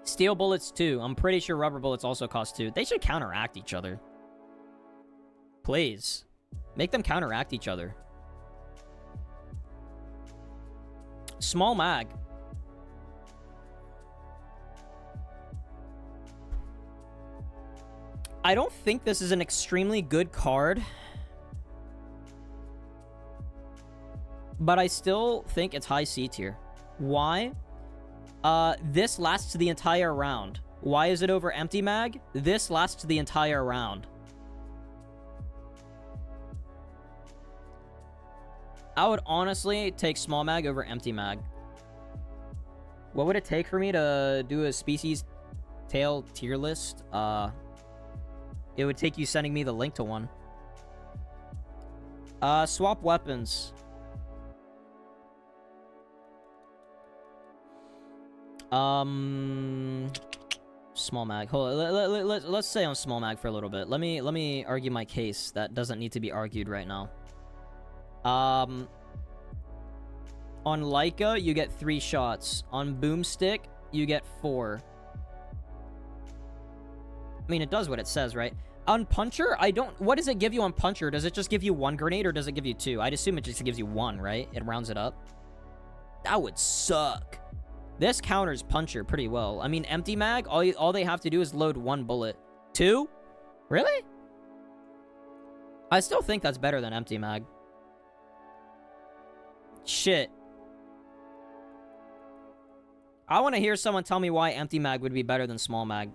Steel bullets, too. I'm pretty sure rubber bullets also cost 2. They should counteract each other. Please. Make them counteract each other. Small mag. I don't think this is an extremely good card, but I still think it's high C tier. Why? This lasts the entire round. Why is it over empty mag? This lasts the entire round. I would honestly take small mag over empty mag. What would it take for me to do a species tail tier list? It would take you sending me the link to one. Swap weapons. Small mag. Hold on. Let's stay on small mag for a little bit. Let me argue my case that doesn't need to be argued right now. On Leica, you get 3 shots. On Boomstick, you get 4. I mean, it does what it says, right? On Puncher, I don't... What does it give you on Puncher? Does it just give you 1 grenade, or does it give you 2? I'd assume it just gives you 1, right? It rounds it up. That would suck. This counters Puncher pretty well. I mean, empty mag, all they have to do is load 1 bullet. 2? Really? I still think that's better than empty mag. Shit. I want to hear someone tell me why empty mag would be better than small mag.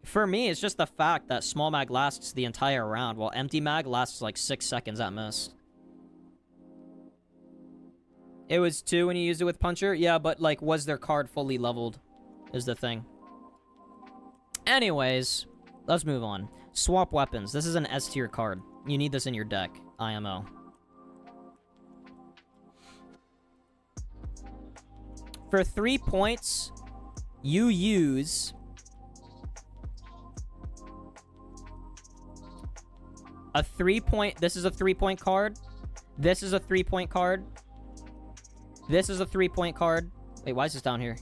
For me, it's just the fact that small mag lasts the entire round, while empty mag lasts like 6 seconds at most. It was 2 when you used it with Puncher? Yeah, but like, was their card fully leveled? Is the thing. Anyways, let's move on. Swap weapons. This is an S tier card. You need this in your deck. IMO. For 3 points, you use... a 3-point... This is a 3-point card. This is a 3-point card. This is a 3-point card. Wait, why is this down here?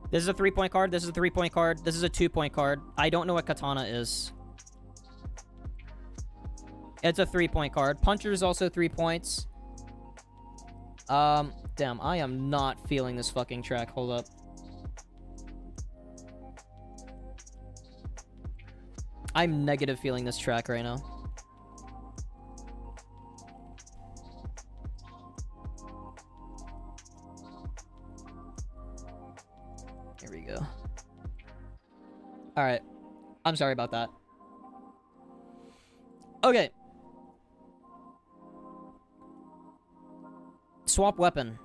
This is a 3-point card. This is a 3-point card. This is a 2-point card. I don't know what Katana is. It's a 3-point card. Puncher is also 3 points. Damn, I am not feeling this fucking track. Hold up. I'm negative feeling this track right now. Here we go. Alright. I'm sorry about that. Okay. Swap weapon.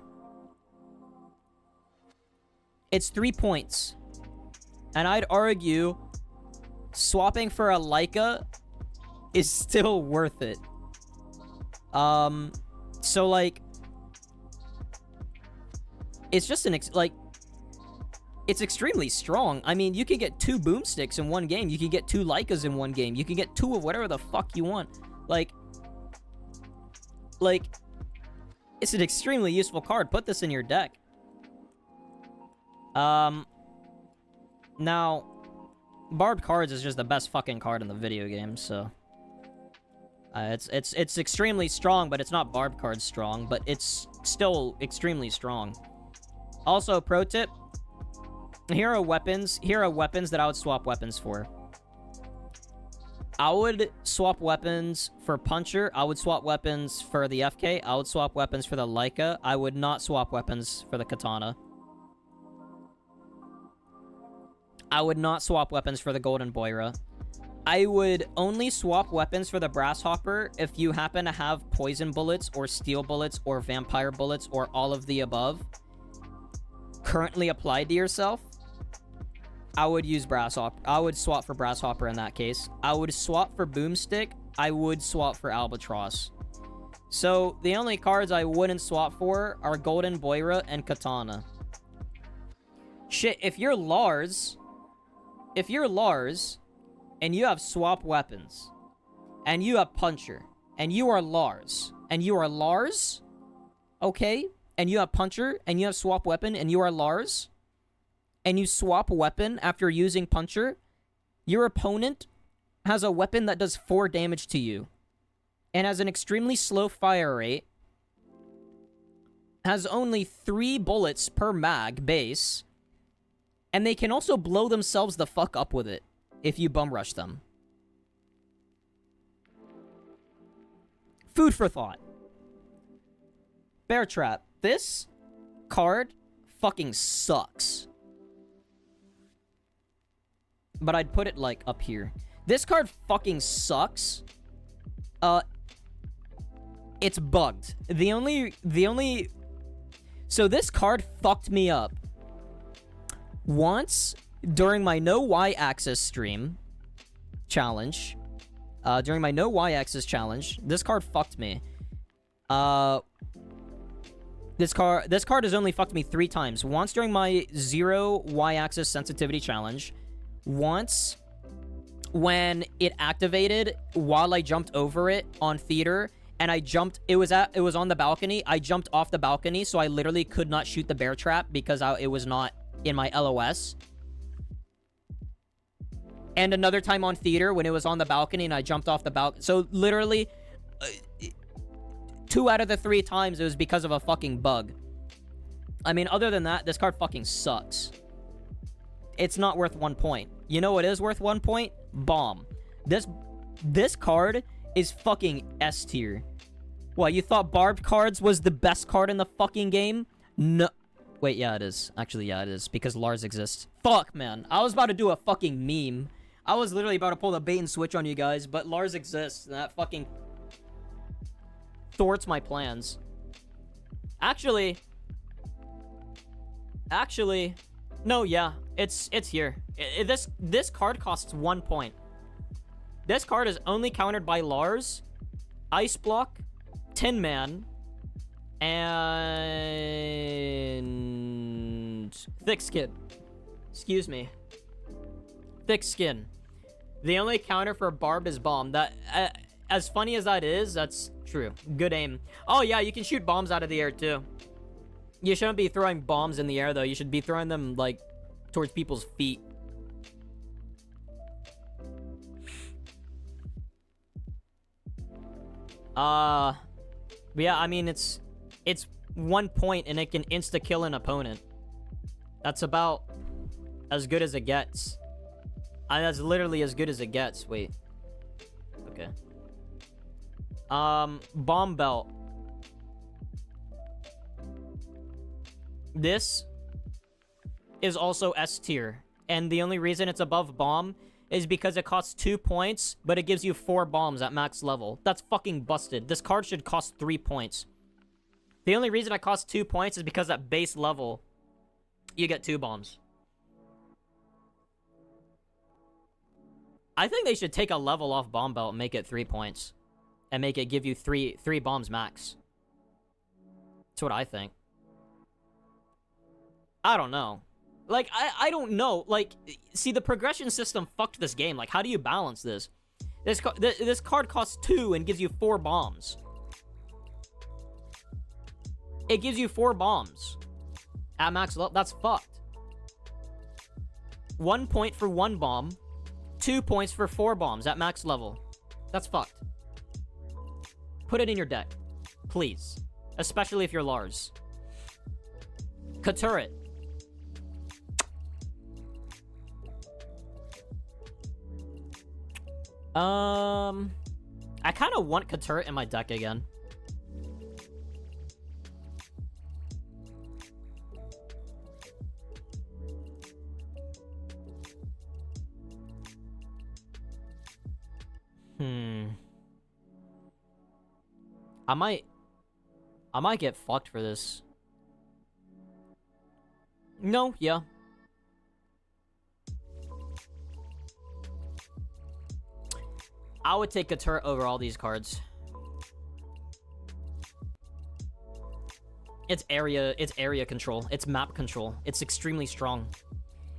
It's 3 points. And I'd argue swapping for a Leica is still worth it. So like, it's just an it's extremely strong. I mean, you can get 2 boomsticks in one game. You can get 2 Leicas in one game. You can get 2 of whatever the fuck you want. Like, it's an extremely useful card. Put this in your deck. Now, Barbed Cards is just the best fucking card in the video game, so... It's extremely strong, but it's not Barbed Cards strong, but it's still extremely strong. Also, pro tip, here are weapons that I would swap weapons for. I would swap weapons for Puncher. I would swap weapons for the FK. I would swap weapons for the Leica. I would not swap weapons for the Katana. I would not swap weapons for the Golden Boira. I would only swap weapons for the Grasshopper if you happen to have poison bullets or steel bullets or vampire bullets or all of the above currently applied to yourself. I would use Grasshopper. I would swap for Grasshopper in that case. I would swap for Boomstick. I would swap for Albatross. So the only cards I wouldn't swap for are Golden Boira and Katana. Shit, if you're Lars and you have swap weapons and you have Puncher and you are Lars, okay, and you have Puncher, and you have Swap Weapon, and you are Lars, and you swap weapon after using Puncher, your opponent has a weapon that does 4 damage to you, and has an extremely slow fire rate, has only 3 bullets per mag base, and they can also blow themselves the fuck up with it if you bum rush them. Food for thought. Bear Trap. This card fucking sucks. But I'd put it, like, up here. This card fucking sucks. It's bugged. So this card fucked me up. Once, during my no Y-axis stream challenge, during my no Y-axis challenge, this card fucked me. This card has only fucked me 3 times. Once during my 0 Y-axis sensitivity challenge. Once when it activated while I jumped over it on theater, and I jumped, it was on the balcony. I jumped off the balcony, so I literally could not shoot the bear trap because it was not in my LOS. And another time on theater when it was on the balcony and I jumped off the balcony. So literally 2 out of the 3 times it was because of a fucking bug. I mean, other than that, this card fucking sucks. It's not worth 1 point. You know what is worth 1 point? Bomb. This card is fucking S tier. What, you thought barbed cards was the best card in the fucking game? No. Wait, yeah, it is. Actually, yeah, it is. Because Lars exists. Fuck, man. I was about to do a fucking meme. I was literally about to pull the bait and switch on you guys, but Lars exists, and that fucking thwarts my plans. Actually, no, yeah, it's here. This card costs 1 point. This card is only countered by Lars, Ice Block, Tin Man, and Thick Skin. Excuse me. Thick Skin. The only counter for Barb is Bomb. That, as funny as that is, that's true. Good aim. Oh yeah, you can shoot bombs out of the air too. You shouldn't be throwing bombs in the air though. You should be throwing them like towards people's feet. But yeah, I mean it's 1 point and it can insta kill an opponent. That's about as good as it gets. That's literally as good as it gets. Wait. Okay. Bomb Belt. This is also S tier, and the only reason it's above Bomb is because it costs 2 points, but it gives you 4 bombs at max level. That's fucking busted. This card should cost 3 points. The only reason it costs 2 points is because at base level, you get 2 bombs. I think they should take a level off Bomb Belt and make it 3 points. And make it give you three bombs max. That's what I think. I don't know. Like, I don't know. Like, see, the progression system fucked this game. Like, how do you balance this? This card costs 2 and gives you 4 bombs. It gives you 4 bombs. At max level. That's fucked. 1 point for 1 bomb. 2 points for 4 bombs at max level. That's fucked. Put it in your deck. Please. Especially if you're Lars. Katurret. I kind of want Katurret in my deck again. I might get fucked for this. No, yeah. I would take Katurret over all these cards. It's area control. It's map control. It's extremely strong.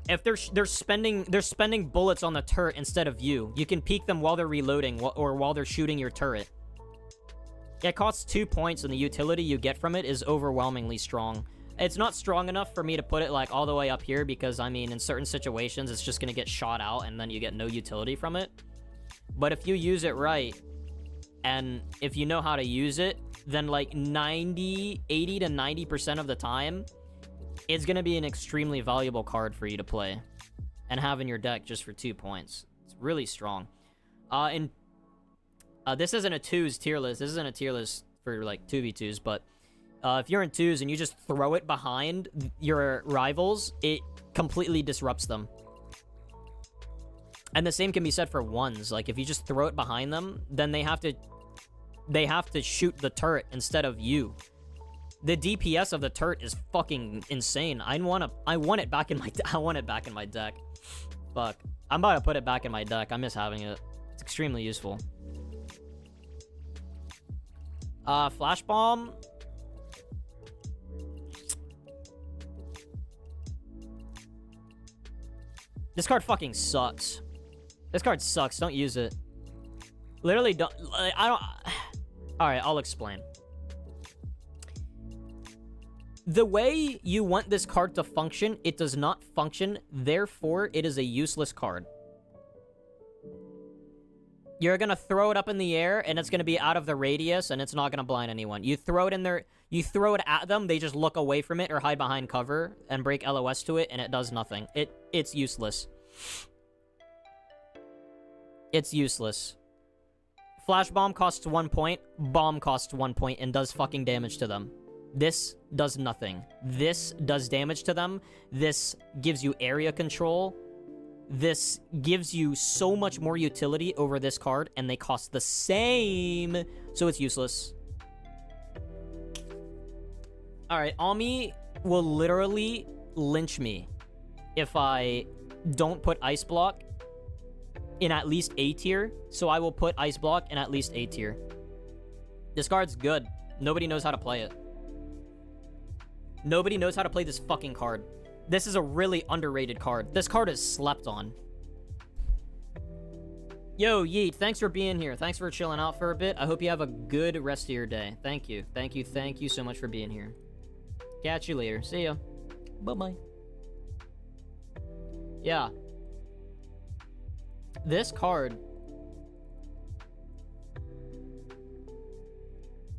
If they're spending bullets on the turret instead of you, you can peek them while they're reloading or while they're shooting your turret. It costs 2 points, and the utility you get from it is overwhelmingly strong. It's not strong enough for me to put it, like, all the way up here, because, I mean, in certain situations, it's just gonna get shot out, and then you get no utility from it. But if you use it right, and if you know how to use it, then, like, 80 to 90% of the time, it's gonna be an extremely valuable card for you to play and have in your deck just for 2 points. It's really strong. This isn't a 2s tier list. This isn't a tier list for, like, 2v2s, but... if you're in 2s and you just throw it behind your rivals, it completely disrupts them. And the same can be said for 1s. Like, if you just throw it behind them, then they have to shoot the turret instead of you. The DPS of the turret is fucking insane. I want it back in my deck. Fuck. I'm about to put it back in my deck. I miss having it. It's extremely useful. Flash Bomb. This card fucking sucks. This card sucks. Don't use it. Literally don't... I don't... Alright, I'll explain. The way you want this card to function, it does not function. Therefore, it is a useless card. You're gonna throw it up in the air, and it's gonna be out of the radius, and it's not gonna blind anyone. You throw it in there... You throw it at them, they just look away from it or hide behind cover and break LOS to it, and it does nothing. It's useless. It's useless. Flash Bomb costs 1 point. Bomb costs 1 point and does fucking damage to them. This does nothing. This does damage to them. This gives you area control. This gives you so much more utility over this card, and they cost the same, so it's useless. Alright, Ami will literally lynch me if I don't put Ice Block in at least A tier, so I will put Ice Block in at least A tier. This card's good. Nobody knows how to play it. Nobody knows how to play this fucking card. This is a really underrated card. This card is slept on. Yo, Yeet, thanks for being here. Thanks for chilling out for a bit. I hope you have a good rest of your day. Thank you. Thank you. Thank you so much for being here. Catch you later. See ya. Bye-bye. Yeah. This card...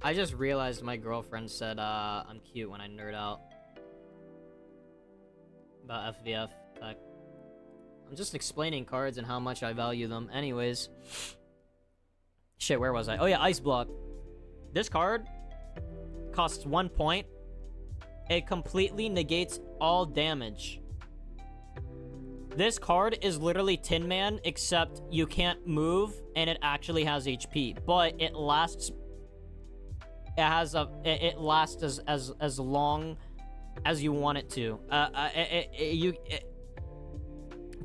I just realized my girlfriend said, I'm cute when I nerd out about FVF tech. I'm just explaining cards and how much I value them. Anyways. Shit, where was I? Oh yeah, Ice Block. This card costs 1 point. It completely negates all damage. This card is literally Tin Man, except you can't move, and it actually has HP. But it lasts... It lasts as long as you want it to.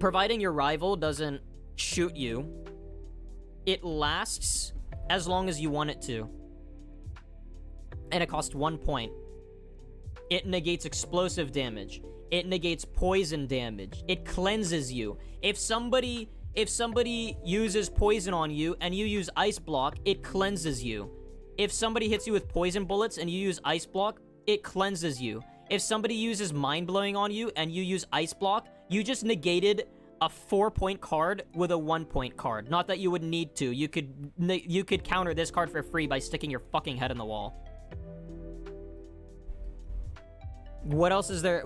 Providing your rival doesn't shoot you, it lasts as long as you want it to. And it costs 1 point. It negates explosive damage. It negates poison damage. It cleanses you. If somebody uses poison on you and you use Ice Block, it cleanses you. If somebody hits you with poison bullets and you use Ice Block, it cleanses you. If somebody uses Mind Blowing on you and you use Ice Block, you just negated a 4-point card with a 1-point card. Not that you would need to. You could counter this card for free by sticking your fucking head in the wall. What else is there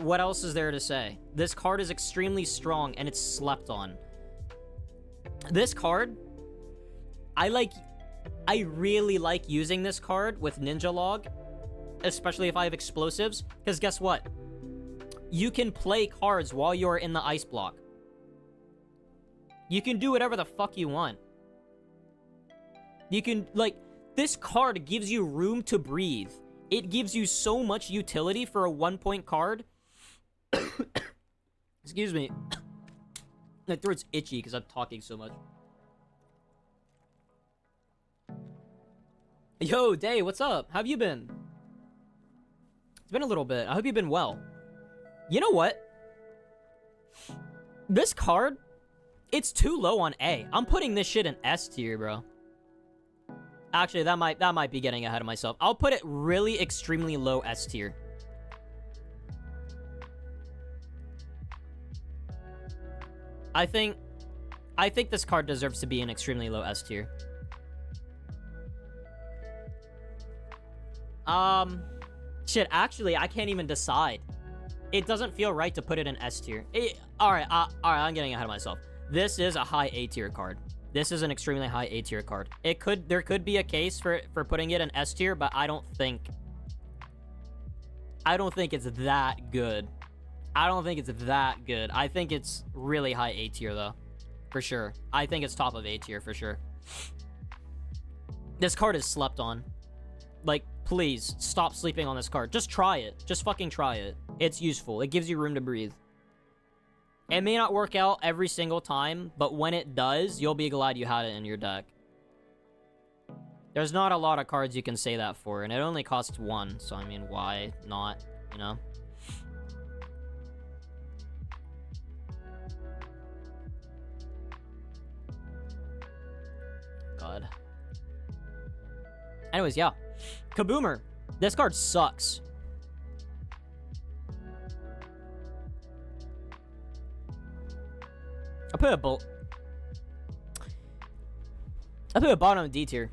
to say? This card is extremely strong and it's slept on. This card, I really like using this card with Ninja Log, especially if I have explosives, because guess what? You can play cards while you're in the Ice Block. You can do whatever the fuck you want. You can, like, this card gives you room to breathe. It gives you so much utility for a 1-point card. Excuse me. My throat's itchy because I'm talking so much. Yo, Day, what's up? How have you been? It's been a little bit. I hope you've been well. You know what? This card, it's too low on A. I'm putting this shit in S tier, bro. Actually, that might be getting ahead of myself. I'll put it really extremely low S tier. I think this card deserves to be an extremely low S tier. Shit, actually, I can't even decide. It doesn't feel right to put it in S tier. Alright, I'm getting ahead of myself. This is a high A tier card. This is an extremely high A tier card. There could be a case for putting it in S tier, but I don't think it's that good. I don't think it's that good. I think it's really high A tier though. For sure. I think it's top of A tier for sure. This card is slept on. Like, please stop sleeping on this card. Just try it. Just fucking try it. It's useful. It gives you room to breathe. It may not work out every single time, but when it does, you'll be glad you had it in your deck. There's not a lot of cards you can say that for, and it only costs 1, so I mean, why not, you know? God. Anyways, yeah. Kaboomer. This card sucks. I put a bottom D tier.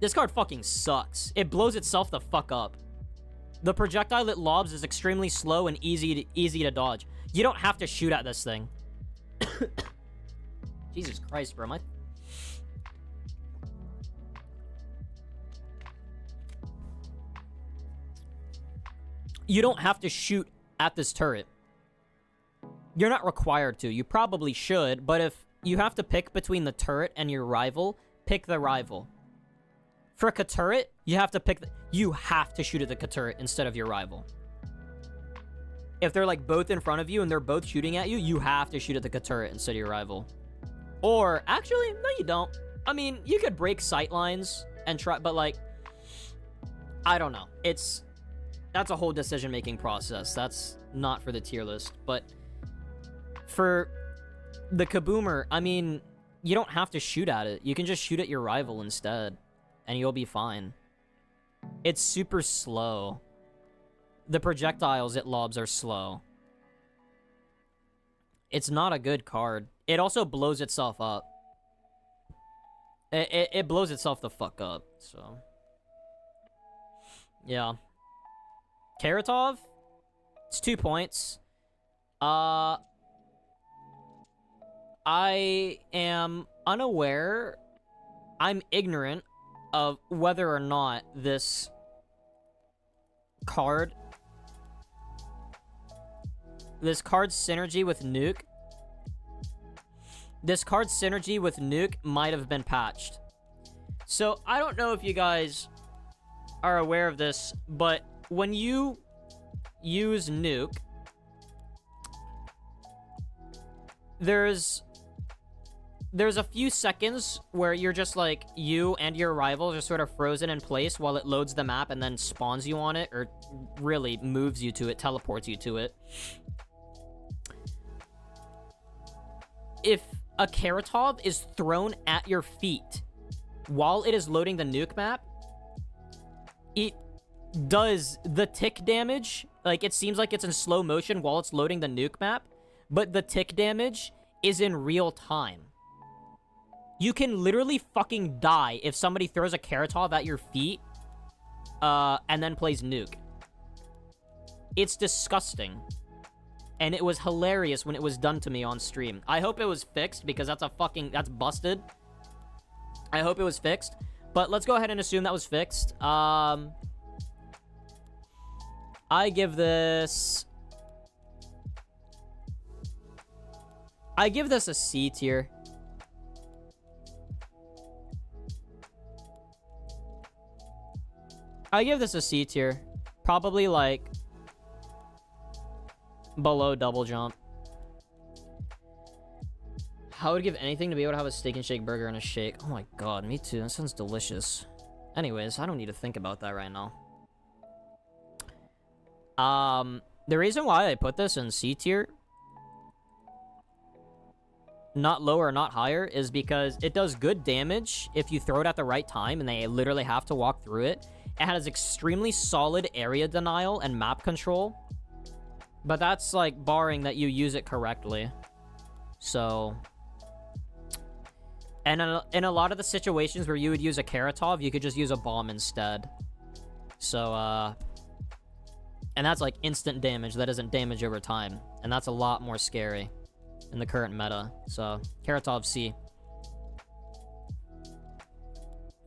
This card fucking sucks. It blows itself the fuck up. The projectile it lobs is extremely slow and easy to dodge. You don't have to shoot at this thing. Jesus Christ, bro. You don't have to shoot at this turret. You're not required to. You probably should, but if you have to pick between the turret and your rival, pick the rival. For a turret, you have to shoot at the turret instead of your rival. If they're like both in front of you and they're both shooting at you, you have to shoot at the turret instead of your rival. Or actually, no, you don't. I mean, you could break sight lines and try, but like, I don't know. That's a whole decision-making process. That's not for the tier list, but for the Kaboomer, I mean, you don't have to shoot at it. You can just shoot at your rival instead, and you'll be fine. It's super slow. The projectiles it lobs are slow. It's not a good card. It also blows itself up. It blows itself the fuck up, so. Yeah. Karatov? It's 2 points. I am unaware. I'm ignorant of whether or not this card's synergy with Nuke. This card's synergy with Nuke might have been patched. So I don't know if you guys are aware of this, but when you use Nuke, there's a few seconds where you're just like, you and your rival are sort of frozen in place while it loads the map and then spawns you on it, or really moves you to it, teleports you to it. If a Karatov is thrown at your feet while it is loading the Nuke map, it does the tick damage. Like, it seems like it's in slow motion while it's loading the Nuke map, but the tick damage is in real time. You can literally fucking die if somebody throws a Karatov at your feet, and then plays Nuke. It's disgusting. And it was hilarious when it was done to me on stream. I hope it was fixed, because that's busted. I hope it was fixed. But let's go ahead and assume that was fixed. I give this a C tier. I give this a C tier. Probably like below double jump. I would give anything to be able to have a steak and shake burger and a shake. Oh my god, me too. That sounds delicious. Anyways, I don't need to think about that right now. The reason why I put this in C tier not lower, not higher, is because it does good damage if you throw it at the right time and they literally have to walk through it. It has extremely solid area denial and map control. But that's, like, barring that you use it correctly. So... And in a lot of the situations where you would use a Karatov, you could just use a bomb instead. So, and that's, like, instant damage. That isn't damage over time. And that's a lot more scary in the current meta. So, Karatov C.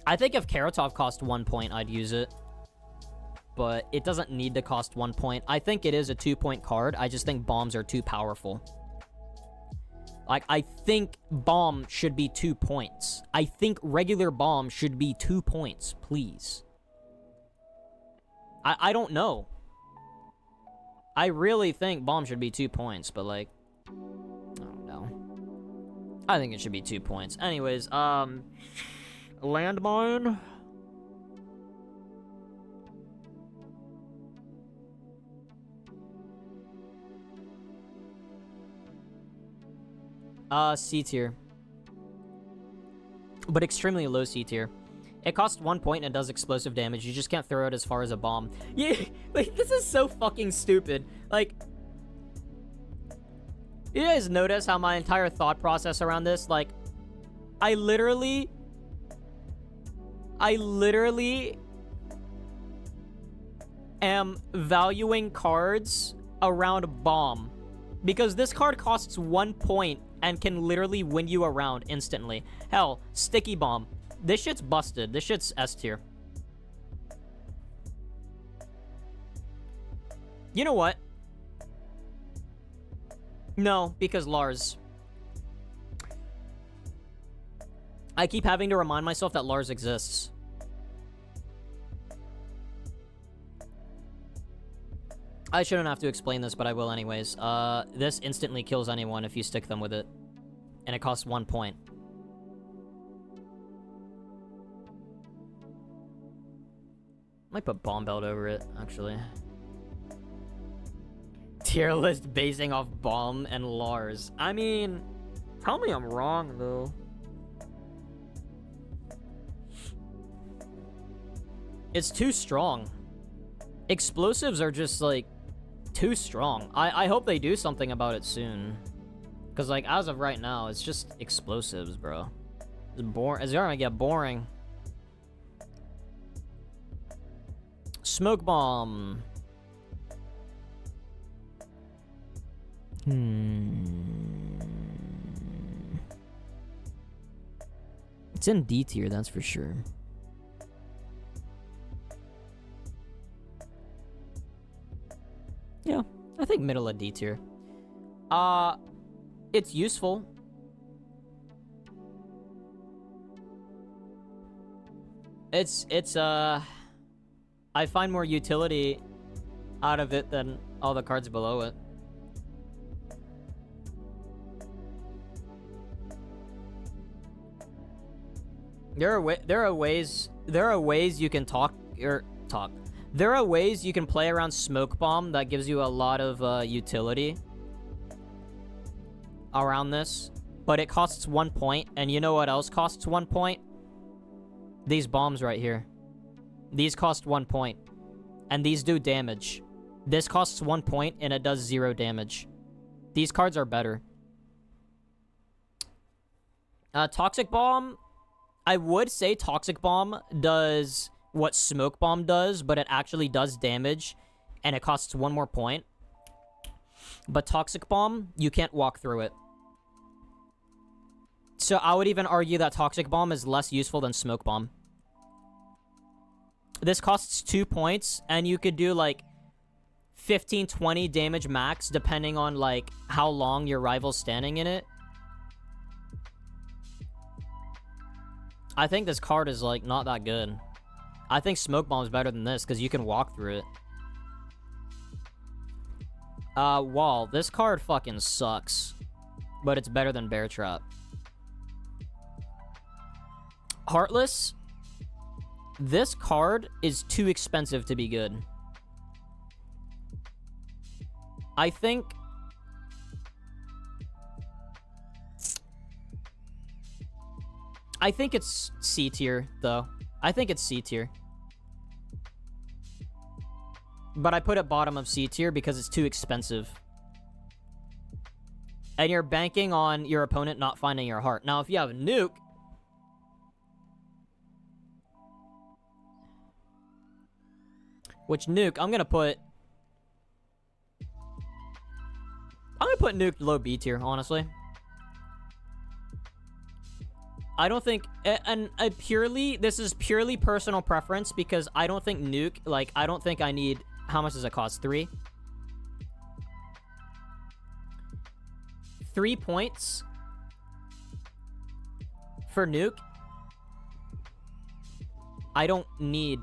I think if Karatov cost 1 point, I'd use it. But it doesn't need to cost 1 point. I think it is a 2-point card. I just think bombs are too powerful. Like, I think bomb should be 2 points. I think regular bomb should be 2 points, please. I don't know. I really think bomb should be 2 points, but, like, I don't know. I think it should be 2 points. Anyways, landmine. C tier. But extremely low C tier. It costs 1 point and it does explosive damage. You just can't throw it as far as a bomb. Yeah, like, this is so fucking stupid. Like, you guys notice how my entire thought process around this, like, I literally am valuing cards around bomb. Because this card costs 1 point and can literally win you a round instantly. Hell, Sticky Bomb. This shit's busted. This shit's S tier. You know what? No, because Lars. I keep having to remind myself that Lars exists. I shouldn't have to explain this, but I will anyways. This instantly kills anyone if you stick them with it. And it costs 1 point. Might put Bomb Belt over it, actually. Tier list basing off Bomb and Lars. I mean, tell me I'm wrong, though. It's too strong. Explosives are just, like, too strong. I hope they do something about it soon. Because, like, as of right now, it's just explosives, bro. It's boring. It's gonna get boring. Smoke Bomb. It's in D tier, that's for sure. Yeah, I think middle of D tier. It's useful. I find more utility out of it than all the cards below it. There are ways you can There are ways you can play around Smoke Bomb that gives you a lot of utility around this, but it costs 1 point, and you know what else costs 1 point? These bombs right here. These cost 1 point, and these do damage. This costs 1 point, and it does 0 damage. These cards are better. Toxic Bomb, I would say Toxic Bomb does what Smoke Bomb does, but it actually does damage, and it costs 1 more point. But Toxic Bomb, you can't walk through it. So I would even argue that Toxic Bomb is less useful than Smoke Bomb. This costs 2 points, and you could do, like, 15, 20 damage max, depending on, like, how long your rival's standing in it. I think this card is, like, not that good. I think Smoke Bomb is better than this, because you can walk through it. Wall. This card fucking sucks. But it's better than Bear Trap. Heartless. This card is too expensive to be good. I think... I think it's C tier, though. I think it's C tier. But I put it bottom of C tier because it's too expensive. And you're banking on your opponent not finding your heart. Now, if you have a nuke... Which nuke, I'm gonna put nuke low B tier, honestly. I don't think, and this is purely personal preference because I don't think nuke, like, I don't think I need, how much does it cost? 3? 3 points for nuke. I don't need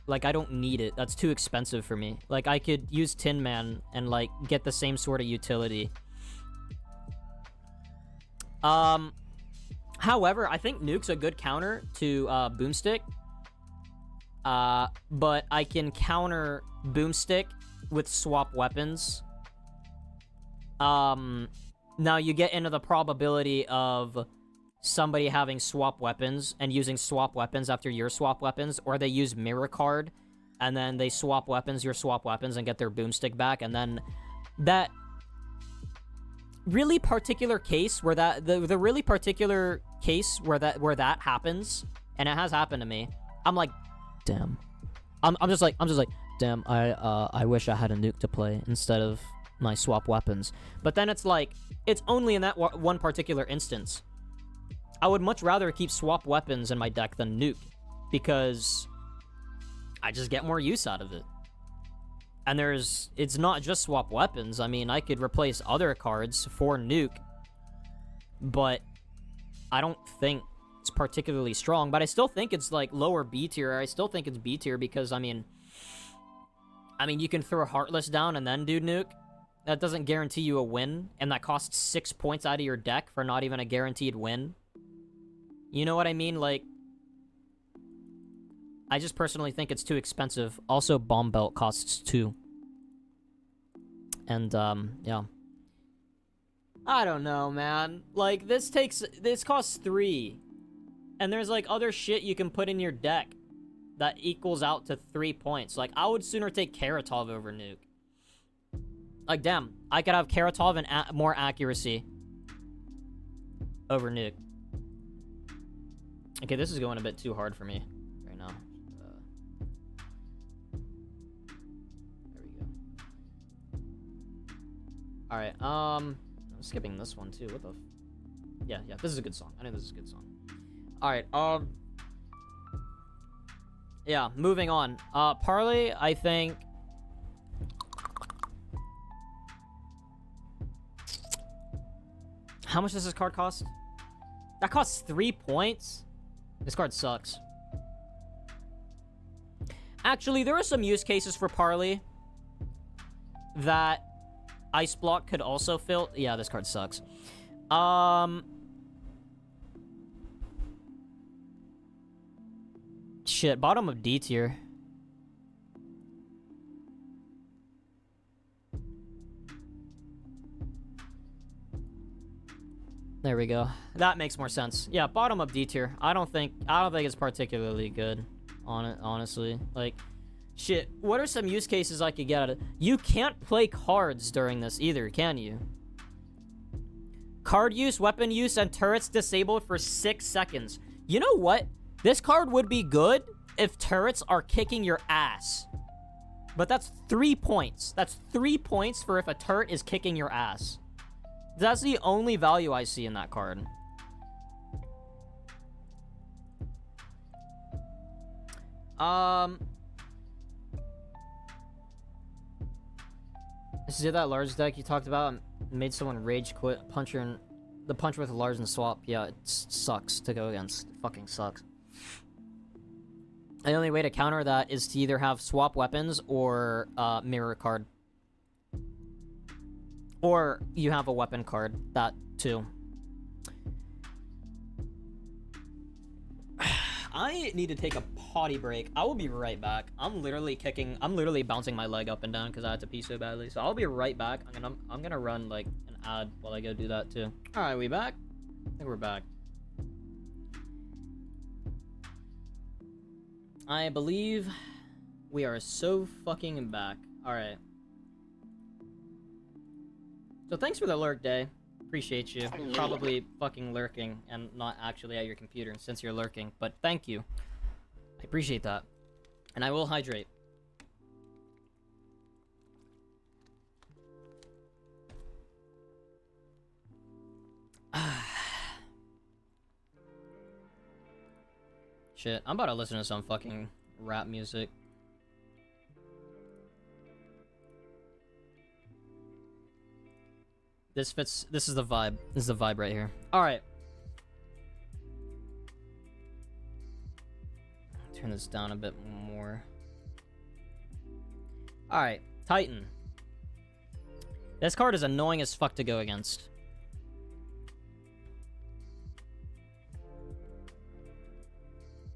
it. That's too expensive for me. Like, I could use Tin Man and, like, get the same sort of utility. However, I think nuke's a good counter to Boomstick. But I can counter Boomstick with swap weapons. Now you get into the probability of somebody having swap weapons and using swap weapons after your swap weapons, or they use mirror card and then they swap weapons, your swap weapons, and get their boomstick back. And then that really particular case where that the really particular case where that happens, and it has happened to me, I'm like, damn. I'm just like, damn, I wish I had a nuke to play instead of my swap weapons. But then it's like, it's only in that one particular instance. I would much rather keep swap weapons in my deck than nuke, because I just get more use out of it. And it's not just swap weapons. I mean, I could replace other cards for nuke, but I don't think it's particularly strong. But I still think it's like lower B tier. I still think it's B tier because, I mean, you can throw Heartless down and then do nuke. That doesn't guarantee you a win, and that costs 6 points out of your deck for not even a guaranteed win. You know what I mean? Like, I just personally think it's too expensive. Also, Bomb Belt costs 2. And, yeah. I don't know, man. Like, this costs 3. And there's, like, other shit you can put in your deck that equals out to 3 points. Like, I would sooner take Karatov over nuke. Like, damn, I could have Karatov and more accuracy over nuke. Okay, this is going a bit too hard for me right now. There we go. Alright, I'm skipping this one too. What the yeah, this is a good song. I know this is a good song. Alright, yeah, moving on. Parley, I think... How much does this card cost? That costs 3 points? This card sucks. Actually, there are some use cases for Parley that Ice Block could also fill. Yeah, this card sucks. Shit, bottom of D tier. There we go. That makes more sense. Yeah, bottom of D tier. I don't think it's particularly good on it, honestly. Like, shit, what are some use cases I could get out of it? You can't play cards during this either, can you? Card use, weapon use, and turrets disabled for 6 seconds. You know what? This card would be good if turrets are kicking your ass. But that's 3 points. That's 3 points for if a turret is kicking your ass. That's the only value I see in that card. Is it that large deck you talked about made someone rage quit? The puncher with a large and swap. Yeah, it sucks to go against. It fucking sucks. The only way to counter that is to either have swap weapons or mirror card. Or you have a weapon card. That too. I need to take a potty break. I will be right back. I'm literally bouncing my leg up and down because I had to pee so badly. So I'll be right back. I'm gonna run like an ad while I go do that too. Alright, we back? I think we're back. I believe we are so fucking back. Alright. So thanks for the lurk, Day. Appreciate you. Probably fucking lurking and not actually at your computer since you're lurking. But thank you. I appreciate that. And I will hydrate. Shit, I'm about to listen to some fucking rap music. This fits, this is the vibe. This is the vibe right here. Alright. Turn this down a bit more. Alright, Titan. This card is annoying as fuck to go against.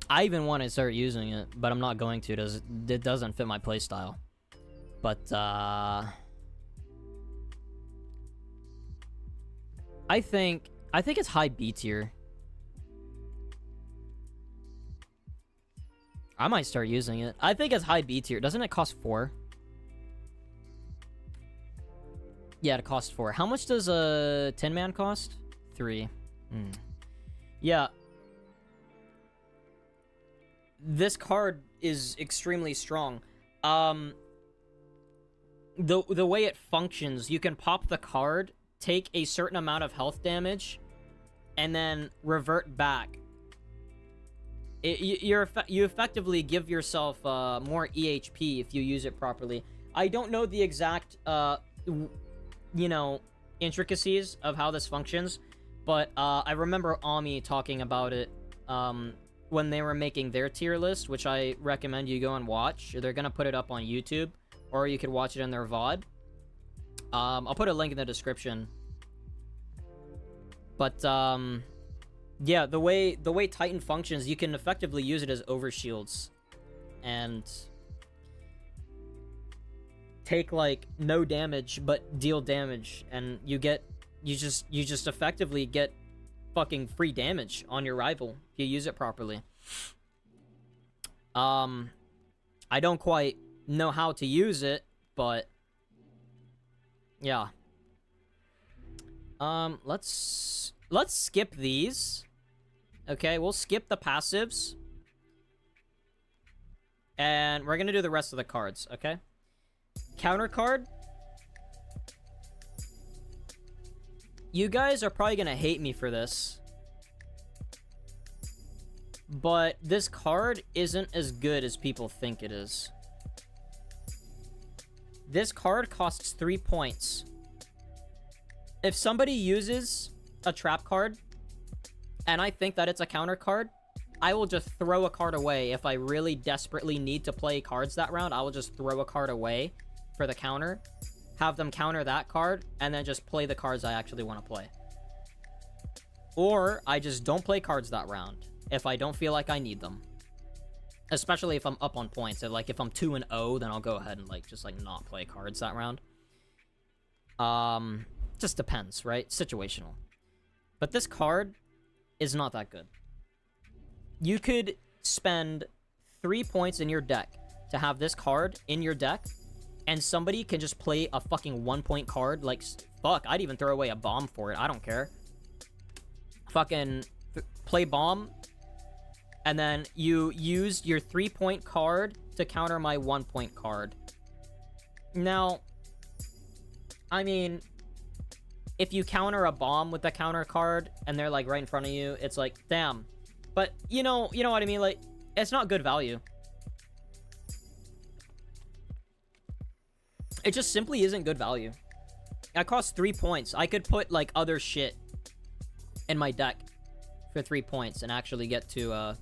I even want to start using it, but I'm not going to. It doesn't fit my playstyle. But, I think it's high B tier. I might start using it. I think it's high B tier. Doesn't it cost 4? Yeah, it costs 4. How much does a 10-man cost? 3. Yeah. This card is extremely strong. The way it functions, you can pop the card, take a certain amount of health damage, and then revert back. You effectively give yourself more EHP if you use it properly. I don't know the exact, you know, intricacies of how this functions, but I remember Ami talking about it when they were making their tier list, which I recommend you go and watch. They're gonna put it up on YouTube, or you could watch it in their VOD. I'll put a link in the description. But yeah, the way Titan functions, you can effectively use it as overshields and take like no damage but deal damage, and you just effectively get fucking free damage on your rival if you use it properly. I don't quite know how to use it, but yeah. Let's skip these. Okay, we'll skip the passives. And we're gonna do the rest of the cards, okay? Counter card. You guys are probably gonna hate me for this, but this card isn't as good as people think it is. This card costs 3 points. If somebody uses a trap card, and I think that it's a counter card, I will just throw a card away. If I really desperately need to play cards that round, I will just throw a card away for the counter, have them counter that card, and then just play the cards I actually want to play. Or I just don't play cards that round if I don't feel like I need them. Especially if I'm up on points. So, like, if I'm 2-0, then I'll go ahead and, like, just, like, not play cards that round. Just depends, right? Situational. But this card is not that good. You could spend 3 points in your deck to have this card in your deck, and somebody can just play a fucking 1-point card. Like, fuck, I'd even throw away a bomb for it. I don't care. Fucking play bomb, and then you used your 3-point card to counter my 1-point card. Now, I mean, if you counter a bomb with the counter card and they're like right in front of you, it's like, damn. But you know what I mean? Like, it's not good value. It just simply isn't good value. That costs 3 points. I could put like other shit in my deck for 3 points and actually get to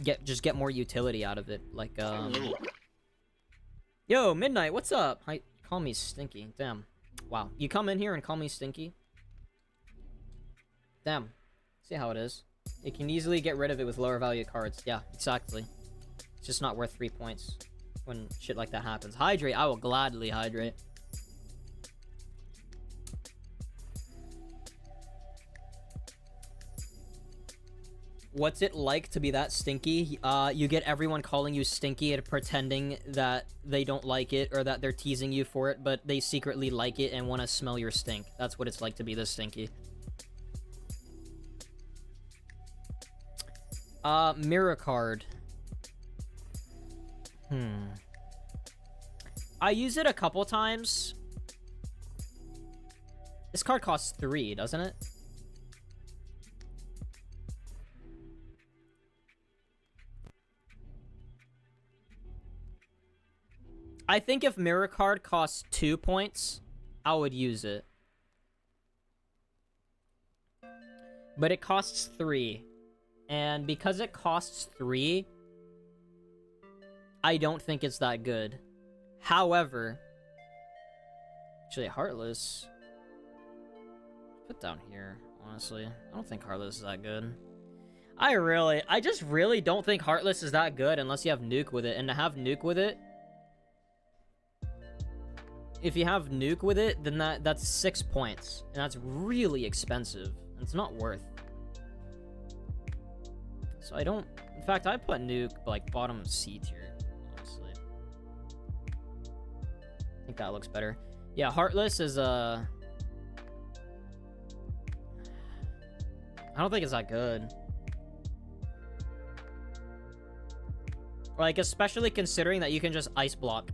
get more utility out of it. Like yo, Midnight, what's up? Hi, call me Stinky. Damn. Wow. You come in here and call me Stinky? Damn. See how it is. You can easily get rid of it with lower value cards. Yeah, exactly. It's just not worth 3 points when shit like that happens. Hydrate. I will gladly hydrate. What's it like to be that stinky? You get everyone calling you stinky and pretending that they don't like it or that they're teasing you for it, but they secretly like it and want to smell your stink. That's what it's like to be this stinky. Mirror card. I use it a couple times. This card costs 3, doesn't it? I think if mirror card costs 2 points, I would use it. But it costs 3. And because it costs 3, I don't think it's that good. However, actually, Heartless. Put down here, honestly. I don't think Heartless is that good. I just really don't think Heartless is that good unless you have Nuke with it. And to have Nuke with it, if you have Nuke with it, then that's 6 points. And that's really expensive. And it's not worth. So I don't... In fact, I put Nuke, like, bottom C tier, honestly. I think that looks better. Yeah, Heartless is, I don't think it's that good. Like, especially considering that you can just ice block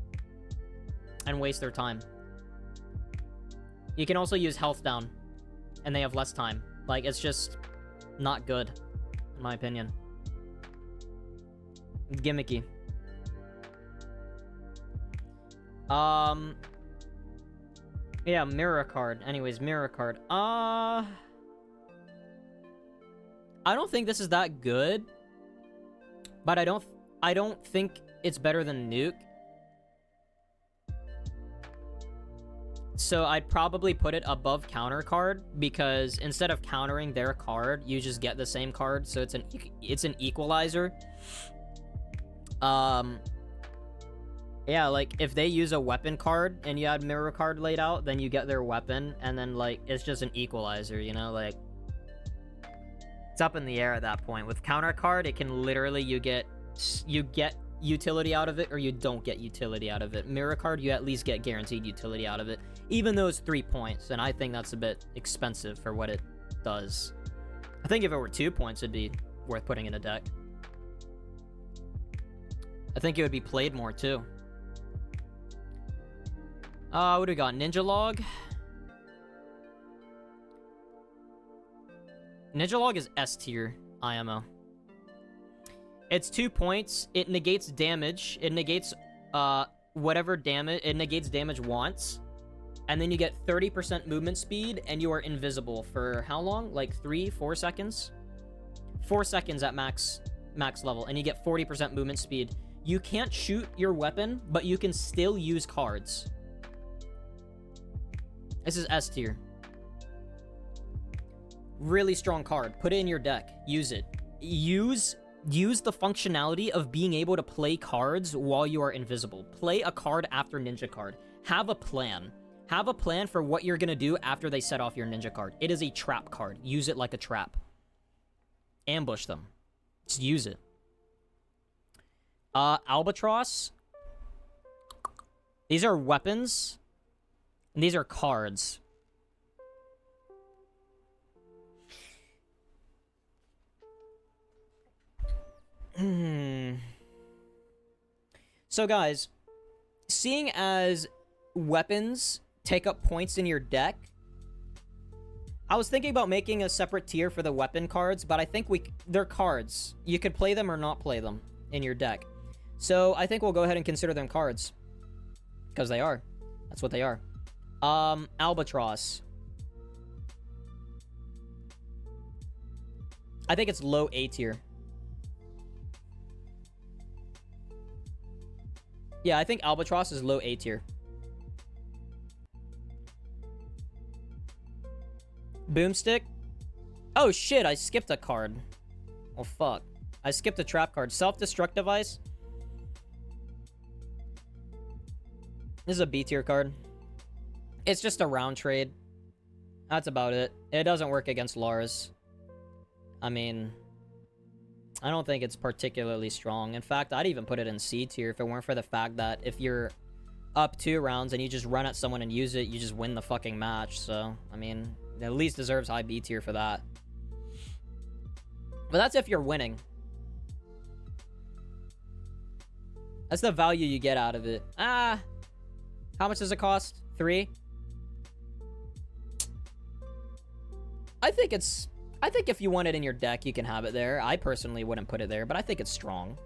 and waste their time. You can also use health down, and they have less time. Like, it's just not good, in my opinion. It's gimmicky. Yeah, mirror card. Anyways, mirror card. I don't think this is that good, but I don't think it's better than Nuke. So I'd probably put it above counter card, because instead of countering their card, you just get the same card, so it's an equalizer. Yeah, like if they use a weapon card and you had mirror card laid out, then you get their weapon, and then like it's just an equalizer, you know, like it's up in the air at that point. With counter card, it can literally you get utility out of it or you don't get utility out of it. Mirror card, you at least get guaranteed utility out of it, even though it's 3 points, and I think that's a bit expensive for what it does. I think if it were 2 points, it'd be worth putting in a deck. I think it would be played more too. What do we got? Ninja Log. Ninja Log is S tier IMO. It's 2 points. It negates damage. It negates whatever damage. It negates damage once. And then you get 30% movement speed, and you are invisible for how long? Like 3-4 seconds? 4 seconds at max level, and you get 40% movement speed. You can't shoot your weapon, but you can still use cards. This is S tier. Really strong card. Put it in your deck. Use it. Use the functionality of being able to play cards while you are invisible. Play a card after ninja card. Have a plan. Have a plan for what you're going to do after they set off your ninja card. It is a trap card. Use it like a trap. Ambush them. Just use it. Albatross. These are weapons. And these are cards. So guys, seeing as weapons take up points in your deck, I was thinking about making a separate tier for the weapon cards, but I think they're cards. You could play them or not play them in your deck. So I think we'll go ahead and consider them cards. Because they are. That's what they are. Albatross. I think it's low A tier. Yeah, I think Albatross is low A tier. Boomstick. Oh shit, I skipped a card. Oh fuck. I skipped a trap card. Self-destruct device. This is a B tier card. It's just a round trade. That's about it. It doesn't work against Lars. I mean, I don't think it's particularly strong. In fact, I'd even put it in C tier if it weren't for the fact that if you're up 2 rounds and you just run at someone and use it, you just win the fucking match. So, I mean, it at least deserves high B tier for that. But that's if you're winning. That's the value you get out of it. How much does it cost? 3? I think if you want it in your deck, you can have it there. I personally wouldn't put it there, but I think it's strong.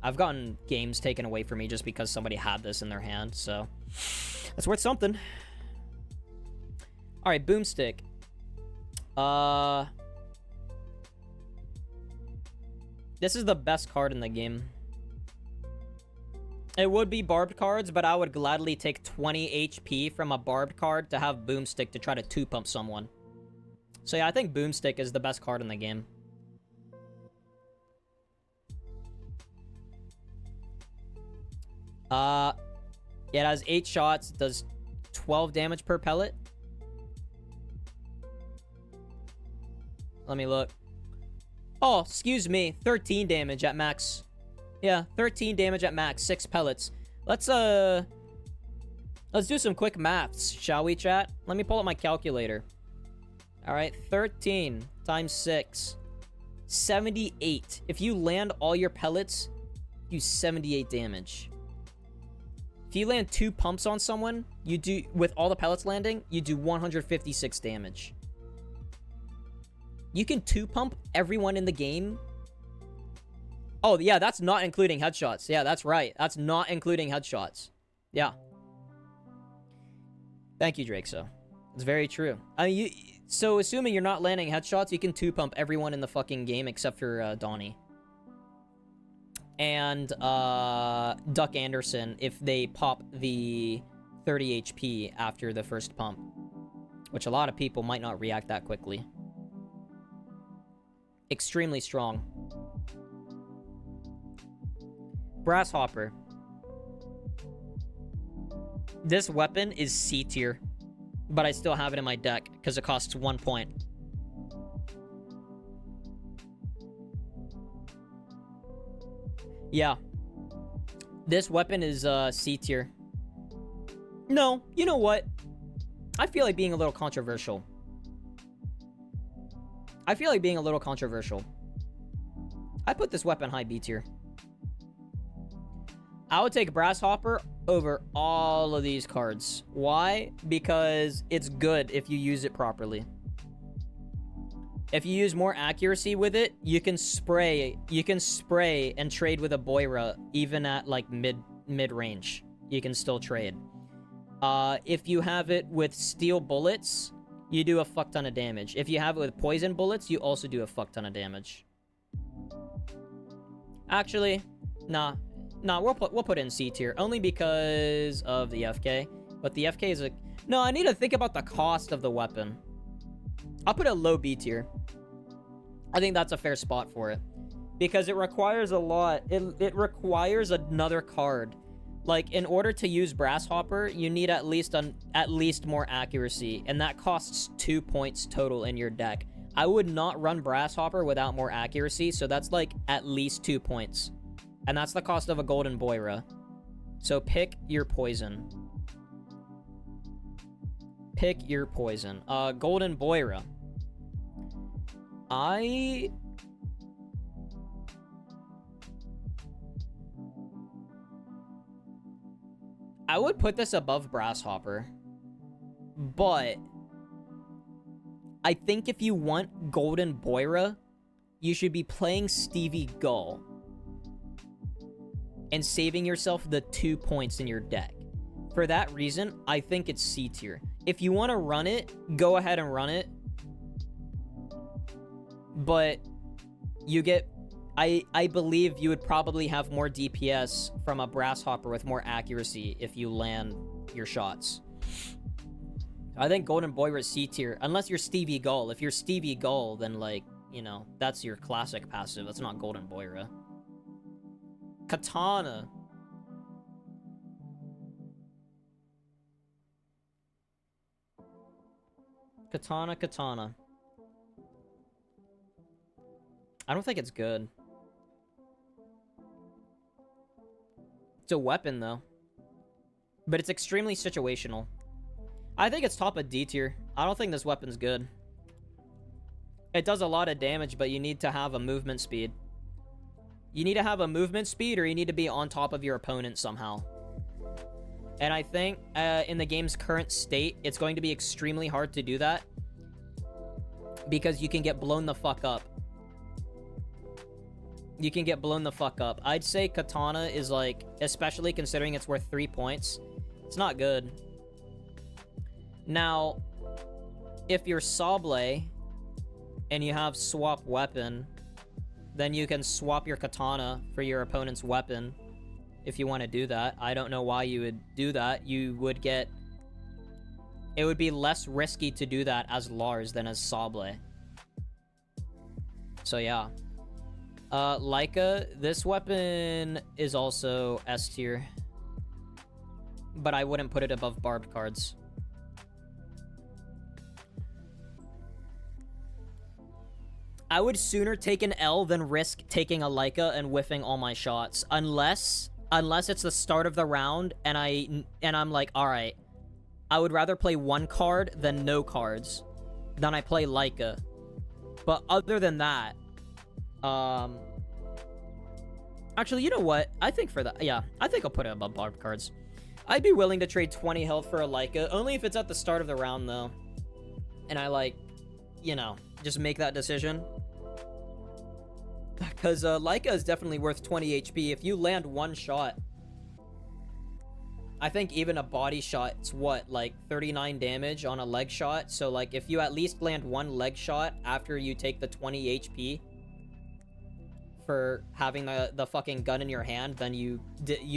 I've gotten games taken away from me just because somebody had this in their hand, so that's worth something. All right, Boomstick. This is the best card in the game. It would be barbed cards, but I would gladly take 20 HP from a barbed card to have Boomstick to try to 2-pump someone. So yeah, I think Boomstick is the best card in the game. It has 8 shots, does 12 damage per pellet. Let me look. Oh, excuse me, 13 damage at max. Yeah, 13 damage at max, 6 pellets. Let's do some quick maths, shall we, chat? Let me pull up my calculator. All right, 13 times 6. 78. If you land all your pellets, you do 78 damage. If you land 2 pumps on someone, you do, with all the pellets landing, you do 156 damage. You can 2-pump everyone in the game. Oh, yeah, that's not including headshots. Yeah, that's right. That's not including headshots. Yeah. Thank you, Drake, so. It's very true. I mean, so assuming you're not landing headshots, you can 2-pump everyone in the fucking game except for Donnie. And Duck Anderson if they pop the 30 HP after the first pump. Which a lot of people might not react that quickly. Extremely strong. Grasshopper. This weapon is C tier. But I still have it in my deck because it costs 1 point. Yeah. This weapon is C tier. No, you know what? I feel like being a little controversial. I put this weapon high B tier. I would take Grasshopper over all of these cards. Why? Because it's good if you use it properly. If you use more accuracy with it, you can spray and trade with a Boira even at like mid range. You can still trade. If you have it with steel bullets, you do a fuck ton of damage. If you have it with poison bullets, you also do a fuck ton of damage. Actually, nah, we'll put it in C tier only because of the FK. But the FK is a... No, I need to think about the cost of the weapon. I'll put a low B tier. I think that's a fair spot for it. Because it requires a lot. It requires another card. Like, in order to use Grasshopper, you need at least more accuracy. And that costs 2 points total in your deck. I would not run Grasshopper without more accuracy. So that's like at least 2 points. And that's the cost of a Golden Boira. So pick your poison. Pick your poison. Golden Boira. I would put this above Grasshopper. But I think if you want Golden Boira, you should be playing Stevie Gull and saving yourself the 2 points in your deck. For that reason, I think it's C tier. If you want to run it, go ahead and run it. But you get... I believe you would probably have more DPS from a Grasshopper with more accuracy if you land your shots. I think Golden Boira is C tier, unless you're Stevie Gull. If you're Stevie Gull, then, like, you know, that's your classic passive. That's not Golden Boira. Katana. Katana. I don't think it's good. It's a weapon, though. But it's extremely situational. I think it's top of D tier. I don't think this weapon's good. It does a lot of damage, but you need to have a movement speed. You need to have a movement speed, or you need to be on top of your opponent somehow. And I think in the game's current state, it's going to be extremely hard to do that. Because you can get blown the fuck up. You can get blown the fuck up. I'd say Katana is like, especially considering it's worth 3 points, it's not good. Now, if you're Sable and you have swap weapon, then you can swap your Katana for your opponent's weapon if you want to do that. I don't know why you would do that. You would get... It would be less risky to do that as Lars than as Sable. So yeah. Leica, this weapon is also S tier. But I wouldn't put it above barbed cards. I would sooner take an L than risk taking a Leica and whiffing all my shots. Unless it's the start of the round and I'm like, alright, I would rather play one card than no cards. Then I play Leica. But other than that, actually, you know what? I think for that, yeah, I think I'll put it above barbed cards. I'd be willing to trade 20 health for a Leica, only if it's at the start of the round, though. And I, like, you know, just make that decision. Because Leica is definitely worth 20 HP. If you land one shot, I think even a body shot, it's what, like 39 damage on a leg shot? So, like, if you at least land one leg shot after you take the 20 HP for having the fucking gun in your hand, then you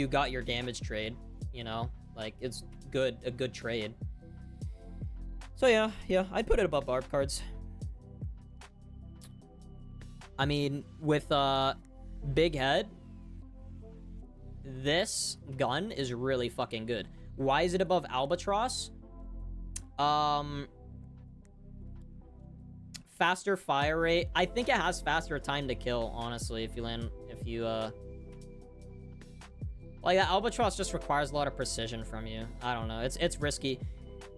got your damage trade, you know? Like, it's good, a good trade. So, yeah, I'd put it above barbed cards. I mean, with big head, this gun is really fucking good. Why is it above Albatross? Faster fire rate. I think it has faster time to kill, honestly, if you like, that Albatross just requires a lot of precision from you. I don't know. It's risky.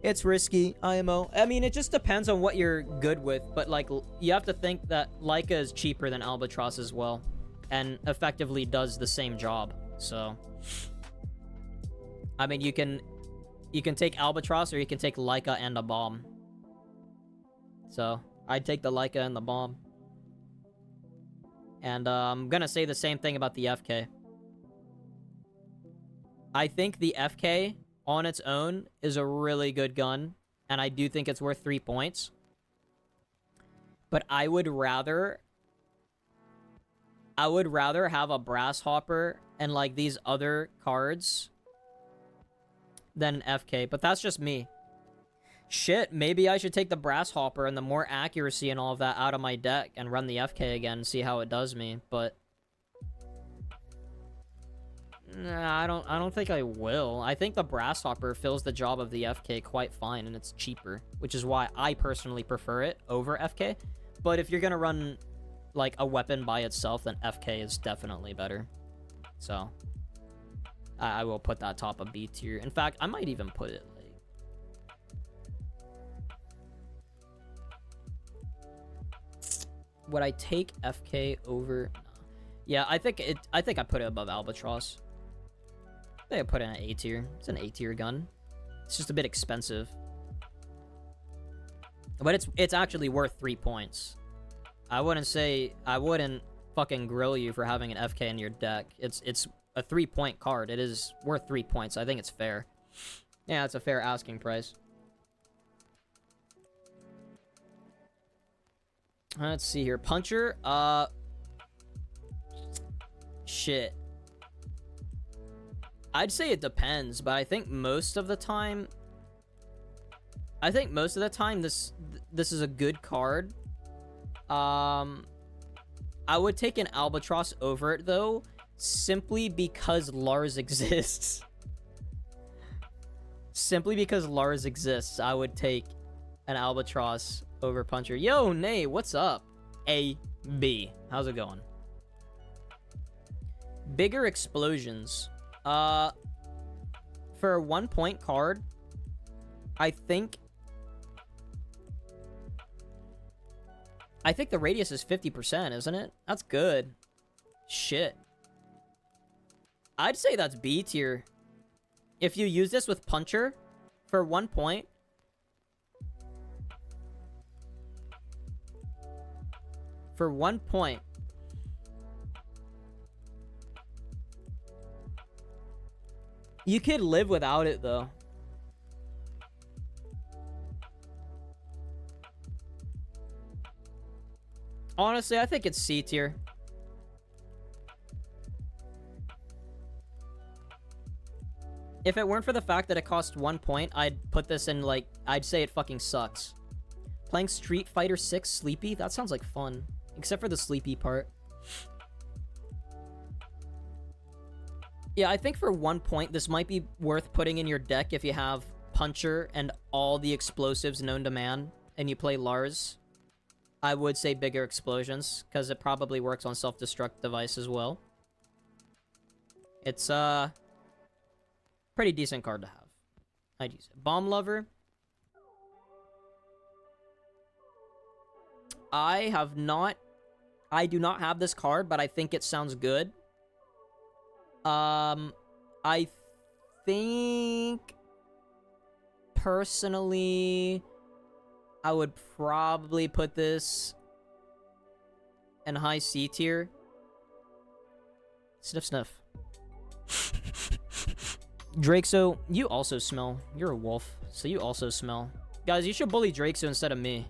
It's risky, IMO. I mean, it just depends on what you're good with, but, like, you have to think that Leica is cheaper than Albatross as well, and effectively does the same job, so... I mean, you can take Albatross, or you can take Leica and a bomb. So, I'd take the Leica and the bomb. And, I'm gonna say the same thing about the FK. I think the FK... on its own is a really good gun, and I do think it's worth 3 points. But I would rather have a Brass Hopper and, like, these other cards than FK, but that's just me. Shit, maybe I should take the Brass Hopper and the more accuracy and all of that out of my deck and run the FK again and see how it does me, but... Nah, I don't think I will. I think the Brass Hopper fills the job of the FK quite fine, and it's cheaper, which is why I personally prefer it over FK. But if you're gonna run, like, a weapon by itself, then FK is definitely better. So, I will put that top of B tier. In fact, I might even put it, like... Would I take FK over... No. Yeah, I think I put it above Albatross. I think I put it in an A tier. It's an A tier gun. It's just a bit expensive. But it's actually worth 3 points. I wouldn't fucking grill you for having an FK in your deck. It's a 3-point card. It is worth 3 points. I think it's fair. Yeah, it's a fair asking price. Let's see here. Puncher, shit. I'd say it depends, but I think most of the time this is a good card. I would take an Albatross over it, though, simply because Lars exists. Simply because Lars exists, I would take an Albatross over Puncher. Yo, Nay, what's up? A-B. How's it going? Bigger explosions. For a 1-point card, I think the radius is 50%, isn't it? That's good. Shit. I'd say that's B tier. If you use this with puncher for 1 point, you could live without it though. Honestly, I think it's C tier. If it weren't for the fact that it cost 1 point, I'd put this in, like, I'd say it fucking sucks. Playing Street Fighter 6 sleepy? That sounds like fun. Except for the sleepy part. Yeah, I think for 1 point, this might be worth putting in your deck if you have Puncher and all the explosives known to man, and you play Lars. I would say bigger explosions, because it probably works on self-destruct device as well. It's, pretty decent card to have. I'd use it. Bomb Lover. I do not have this card, but I think it sounds good. I think personally I would probably put this in high C tier. Sniff sniff. Drakso, you also smell. You're a wolf, so you also smell. Guys, you should bully Drakso instead of me.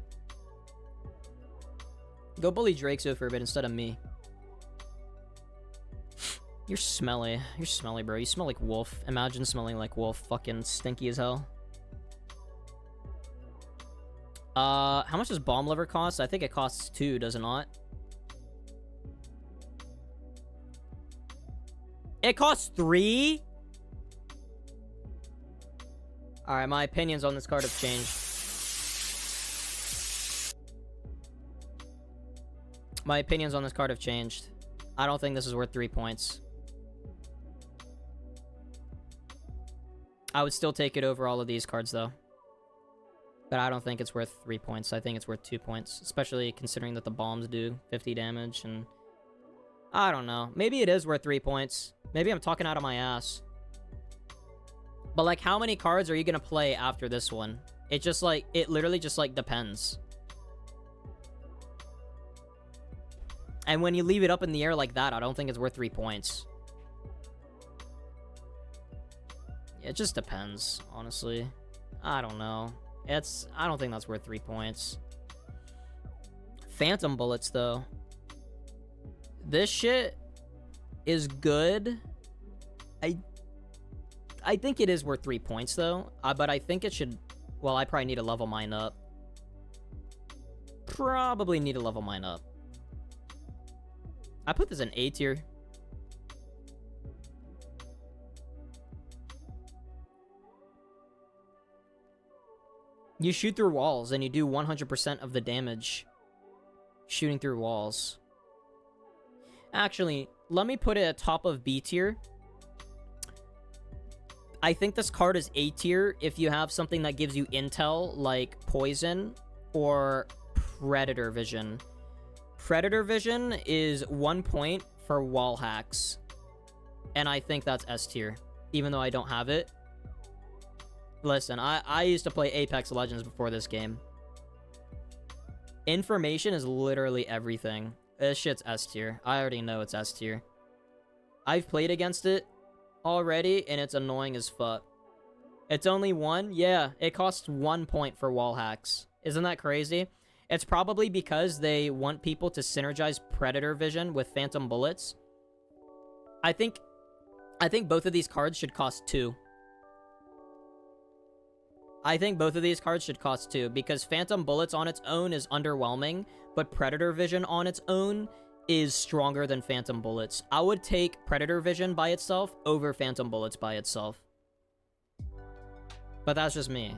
Go bully Drakso for a bit instead of me. You're smelly. You're smelly, bro. You smell like wolf. Imagine smelling like wolf. Fucking stinky as hell. How much does Bomb Liver cost? I think it costs 2, does it not? It costs 3? Alright, my opinions on this card have changed. My opinions on this card have changed. I don't think this is worth 3 points. I would still take it over all of these cards, though. But I don't think it's worth 3 points. I think it's worth 2 points. Especially considering that the bombs do 50 damage and... I don't know. Maybe it is worth 3 points. Maybe I'm talking out of my ass. But, like, how many cards are you gonna play after this one? It just, like... It literally just, like, depends. And when you leave it up in the air like that, I don't think it's worth 3 points. It just depends, honestly. I don't know. I don't think that's worth 3 points. Phantom Bullets, though. This shit is good. I think it is worth 3 points, though. But I think it should... Well, I probably need to level mine up. Probably need to level mine up. I put this in A tier. You shoot through walls, and you do 100% of the damage shooting through walls. Actually, let me put it at top of B tier. I think this card is A tier if you have something that gives you intel, like Poison or Predator Vision. Predator Vision is 1 point for wall hacks. And I think that's S tier, even though I don't have it. Listen, I used to play Apex Legends before this game. Information is literally everything. This shit's S tier. I already know it's S tier. I've played against it already, and it's annoying as fuck. It's only 1? Yeah, it costs 1 point for wall hacks. Isn't that crazy? It's probably because they want people to synergize Predator Vision with Phantom Bullets. I think both of these cards should cost 2. I think both of these cards should cost 2, because Phantom Bullets on its own is underwhelming, but Predator Vision on its own is stronger than Phantom Bullets. I would take Predator Vision by itself over Phantom Bullets by itself. But that's just me.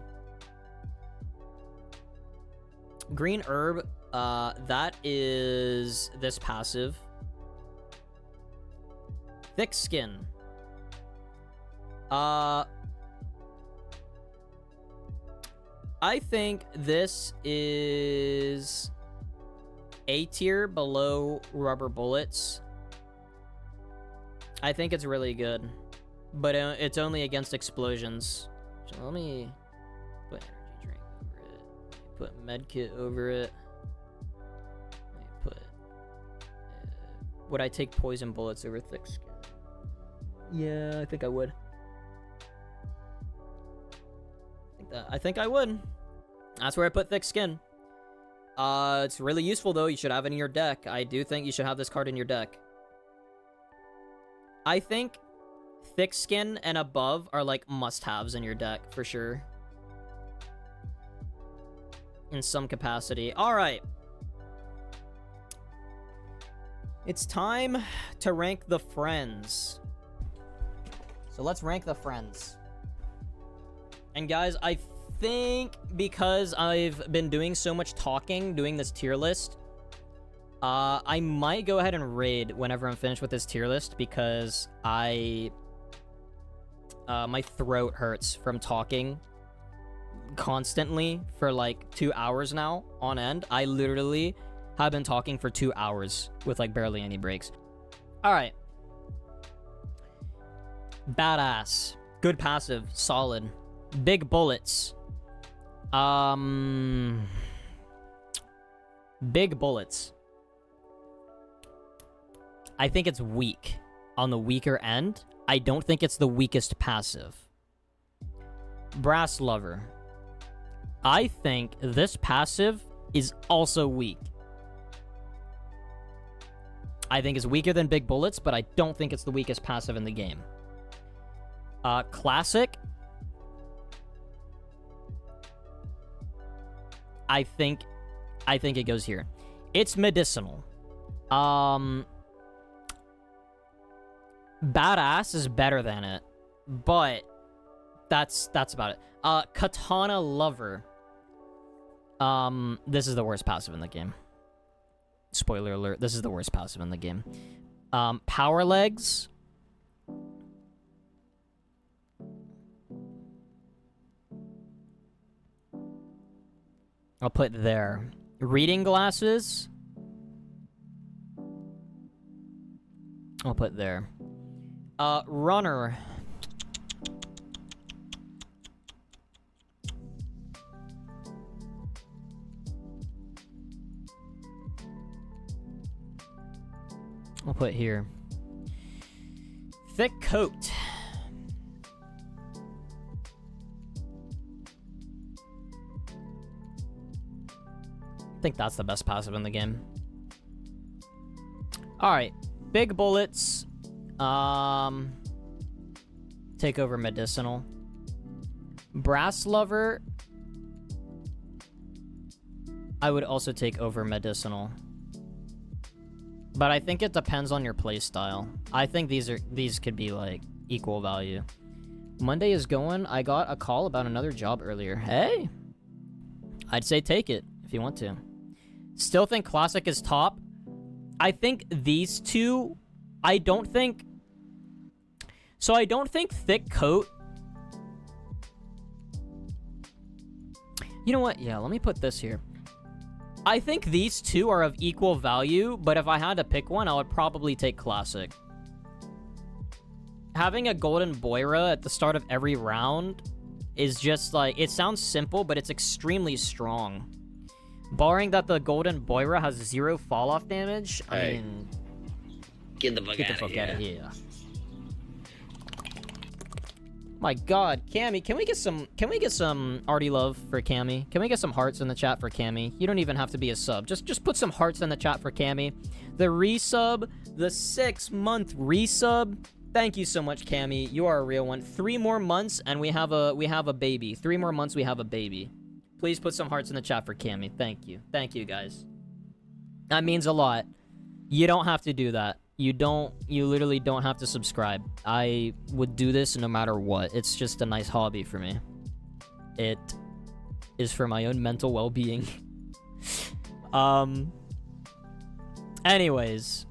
Green Herb, that is this passive. Thick Skin. I think this is A tier below rubber bullets. I think it's really good, but it's only against explosions. So let me put energy drink over it. Put medkit over it. Let me put. Would I take poison bullets over thick skin? Yeah, I think I would. I think I would. That's where I put thick skin. It's really useful though. You should have it in your deck. I do think you should have this card in your deck. I think thick skin and above are like must-haves in your deck for sure. In some capacity. All right. It's time to rank the friends. So let's rank the friends. And guys, I think because I've been doing so much talking, doing this tier list, I might go ahead and raid whenever I'm finished with this tier list because my throat hurts from talking constantly for like 2 hours now on end. I literally have been talking for 2 hours with like barely any breaks. All right. Badass. Good passive. Solid. Big bullets. Big bullets. I think it's weak. On the weaker end. I don't think it's the weakest passive. Brass Lover. I think this passive is also weak. I think it's weaker than Big Bullets, but I don't think it's the weakest passive in the game. Classic. I think it goes here. It's medicinal. Badass is better than it, but that's about it. Katana Lover. This is the worst passive in the game. Spoiler alert, this is the worst passive in the game. Power Legs. I'll put there. Reading Glasses. I'll put there. Runner. I'll put here. Thick Coat. I think that's the best passive in the game. Alright. Big Bullets. Take over Medicinal. Brass Lover. I would also take over Medicinal. But I think it depends on your playstyle. I think these could be like equal value. Monday is going. I got a call about another job earlier. Hey! I'd say take it if you want to. Still think Classic is top. I think these two, I don't think Thick Coat. You know what? Yeah, let me put this here. I think these two are of equal value, but if I had to pick one, I would probably take Classic. Having a Golden Boira at the start of every round is just like, it sounds simple, but it's extremely strong. Barring that the Golden Boira has 0 fall-off damage, I mean... Get the fuck out of here. My god, Cammy, can we get some arty love for Cammy? Can we get some hearts in the chat for Cammy? You don't even have to be a sub. Just put some hearts in the chat for Cammy. The resub, the 6-month resub. Thank you so much, Cammy. You are a real one. 3 more months and we have a baby. 3 more months we have a baby. Please put some hearts in the chat for Cammy. Thank you. Thank you, guys. That means a lot. You don't have to do that. You literally don't have to subscribe. I would do this no matter what. It's just a nice hobby for me. It is for my own mental well-being. Anyways.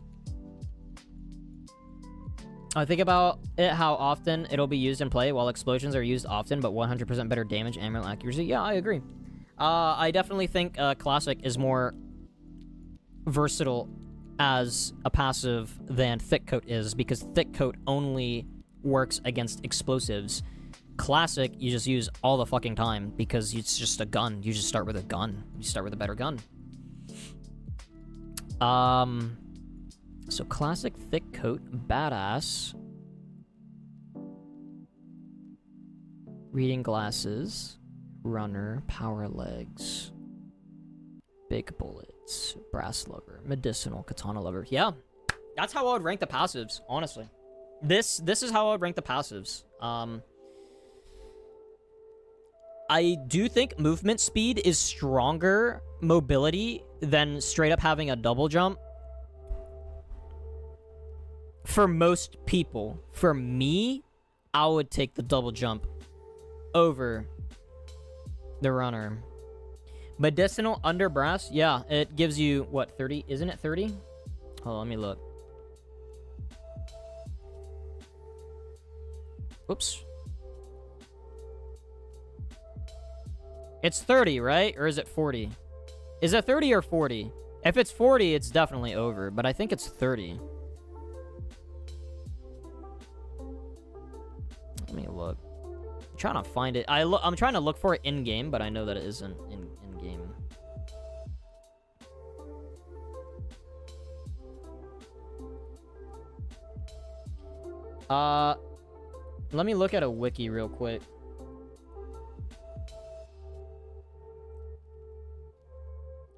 I think about it, how often it'll be used in play. While explosions are used often, but 100% better damage and accuracy. Yeah, I agree. I definitely think Classic is more versatile as a passive than Thick Coat is, because Thick Coat only works against explosives. Classic, you just use all the fucking time because it's just a gun. You just start with a gun. You start with a better gun. So Classic, Thick Coat, Badass. Reading Glasses, Runner, Power Legs, Big Bullets, Brass Lover, Medicinal, Katana Lover. Yeah, that's how I would rank the passives, honestly. This is how I would rank the passives. I do think movement speed is stronger mobility than straight up having a double jump. For most people. For me, I would take the double jump over the runner. Medicinal under brass, yeah, it gives you, what, 30? Isn't it 30? Oh, let me look. Oops. It's 30, right? Or is it 40? Is it 30 or 40? If it's 40, it's definitely over, but I think it's 30. Let me look. I'm trying to find it. I'm trying to look for it in-game, but I know that it isn't in-game. Let me look at a wiki real quick.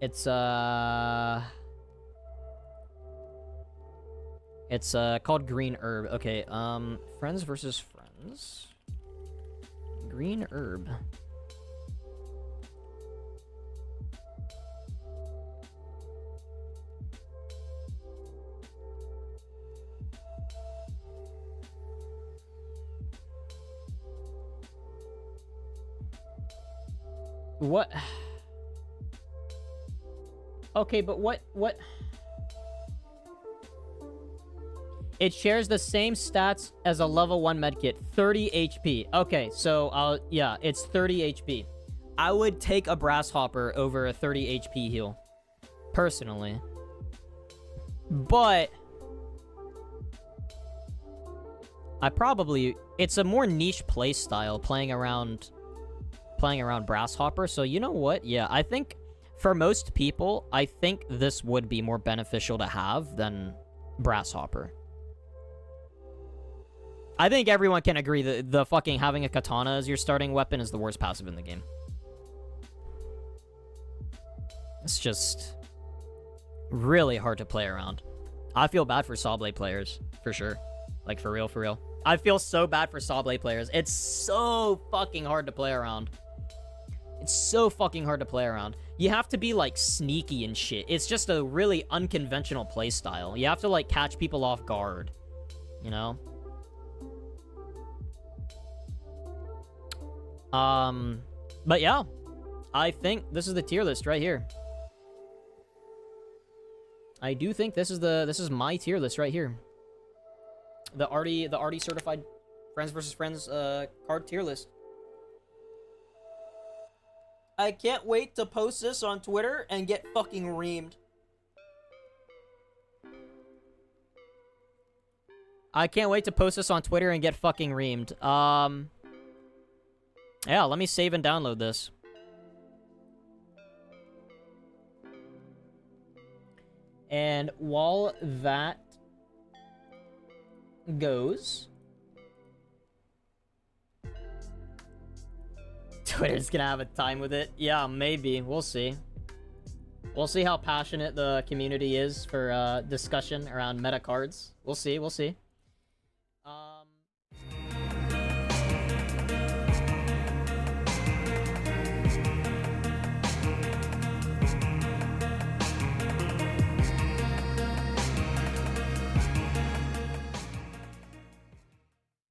It's called Green Herb. Okay, Friends versus Friends. Green Herb. What? Okay, but what? It shares the same stats as a level 1 medkit, 30 HP. Okay, so yeah, it's 30 HP. I would take a Brass Hopper over a 30 HP heal, personally. But it's a more niche play style playing around Brass Hopper. So you know what? Yeah, I think for most people, I think this would be more beneficial to have than Brass Hopper. I think everyone can agree that the fucking having a katana as your starting weapon is the worst passive in the game. It's just really hard to play around. I feel bad for Saw Blade players, for sure. Like, for real, for real. I feel so bad for Saw Blade players. It's so fucking hard to play around. It's so fucking hard to play around. You have to be, like, sneaky and shit. It's just a really unconventional play style. You have to, like, catch people off guard. You know? But yeah. I think this is the tier list right here. I do think this is my tier list right here. The already certified Friends vs. Friends card tier list. I can't wait to post this on Twitter and get fucking reamed. I can't wait to post this on Twitter and get fucking reamed. Yeah, let me save and download this. And while that goes, Twitter's gonna have a time with it. Yeah, maybe. We'll see. We'll see how passionate the community is for discussion around meta cards. We'll see. We'll see.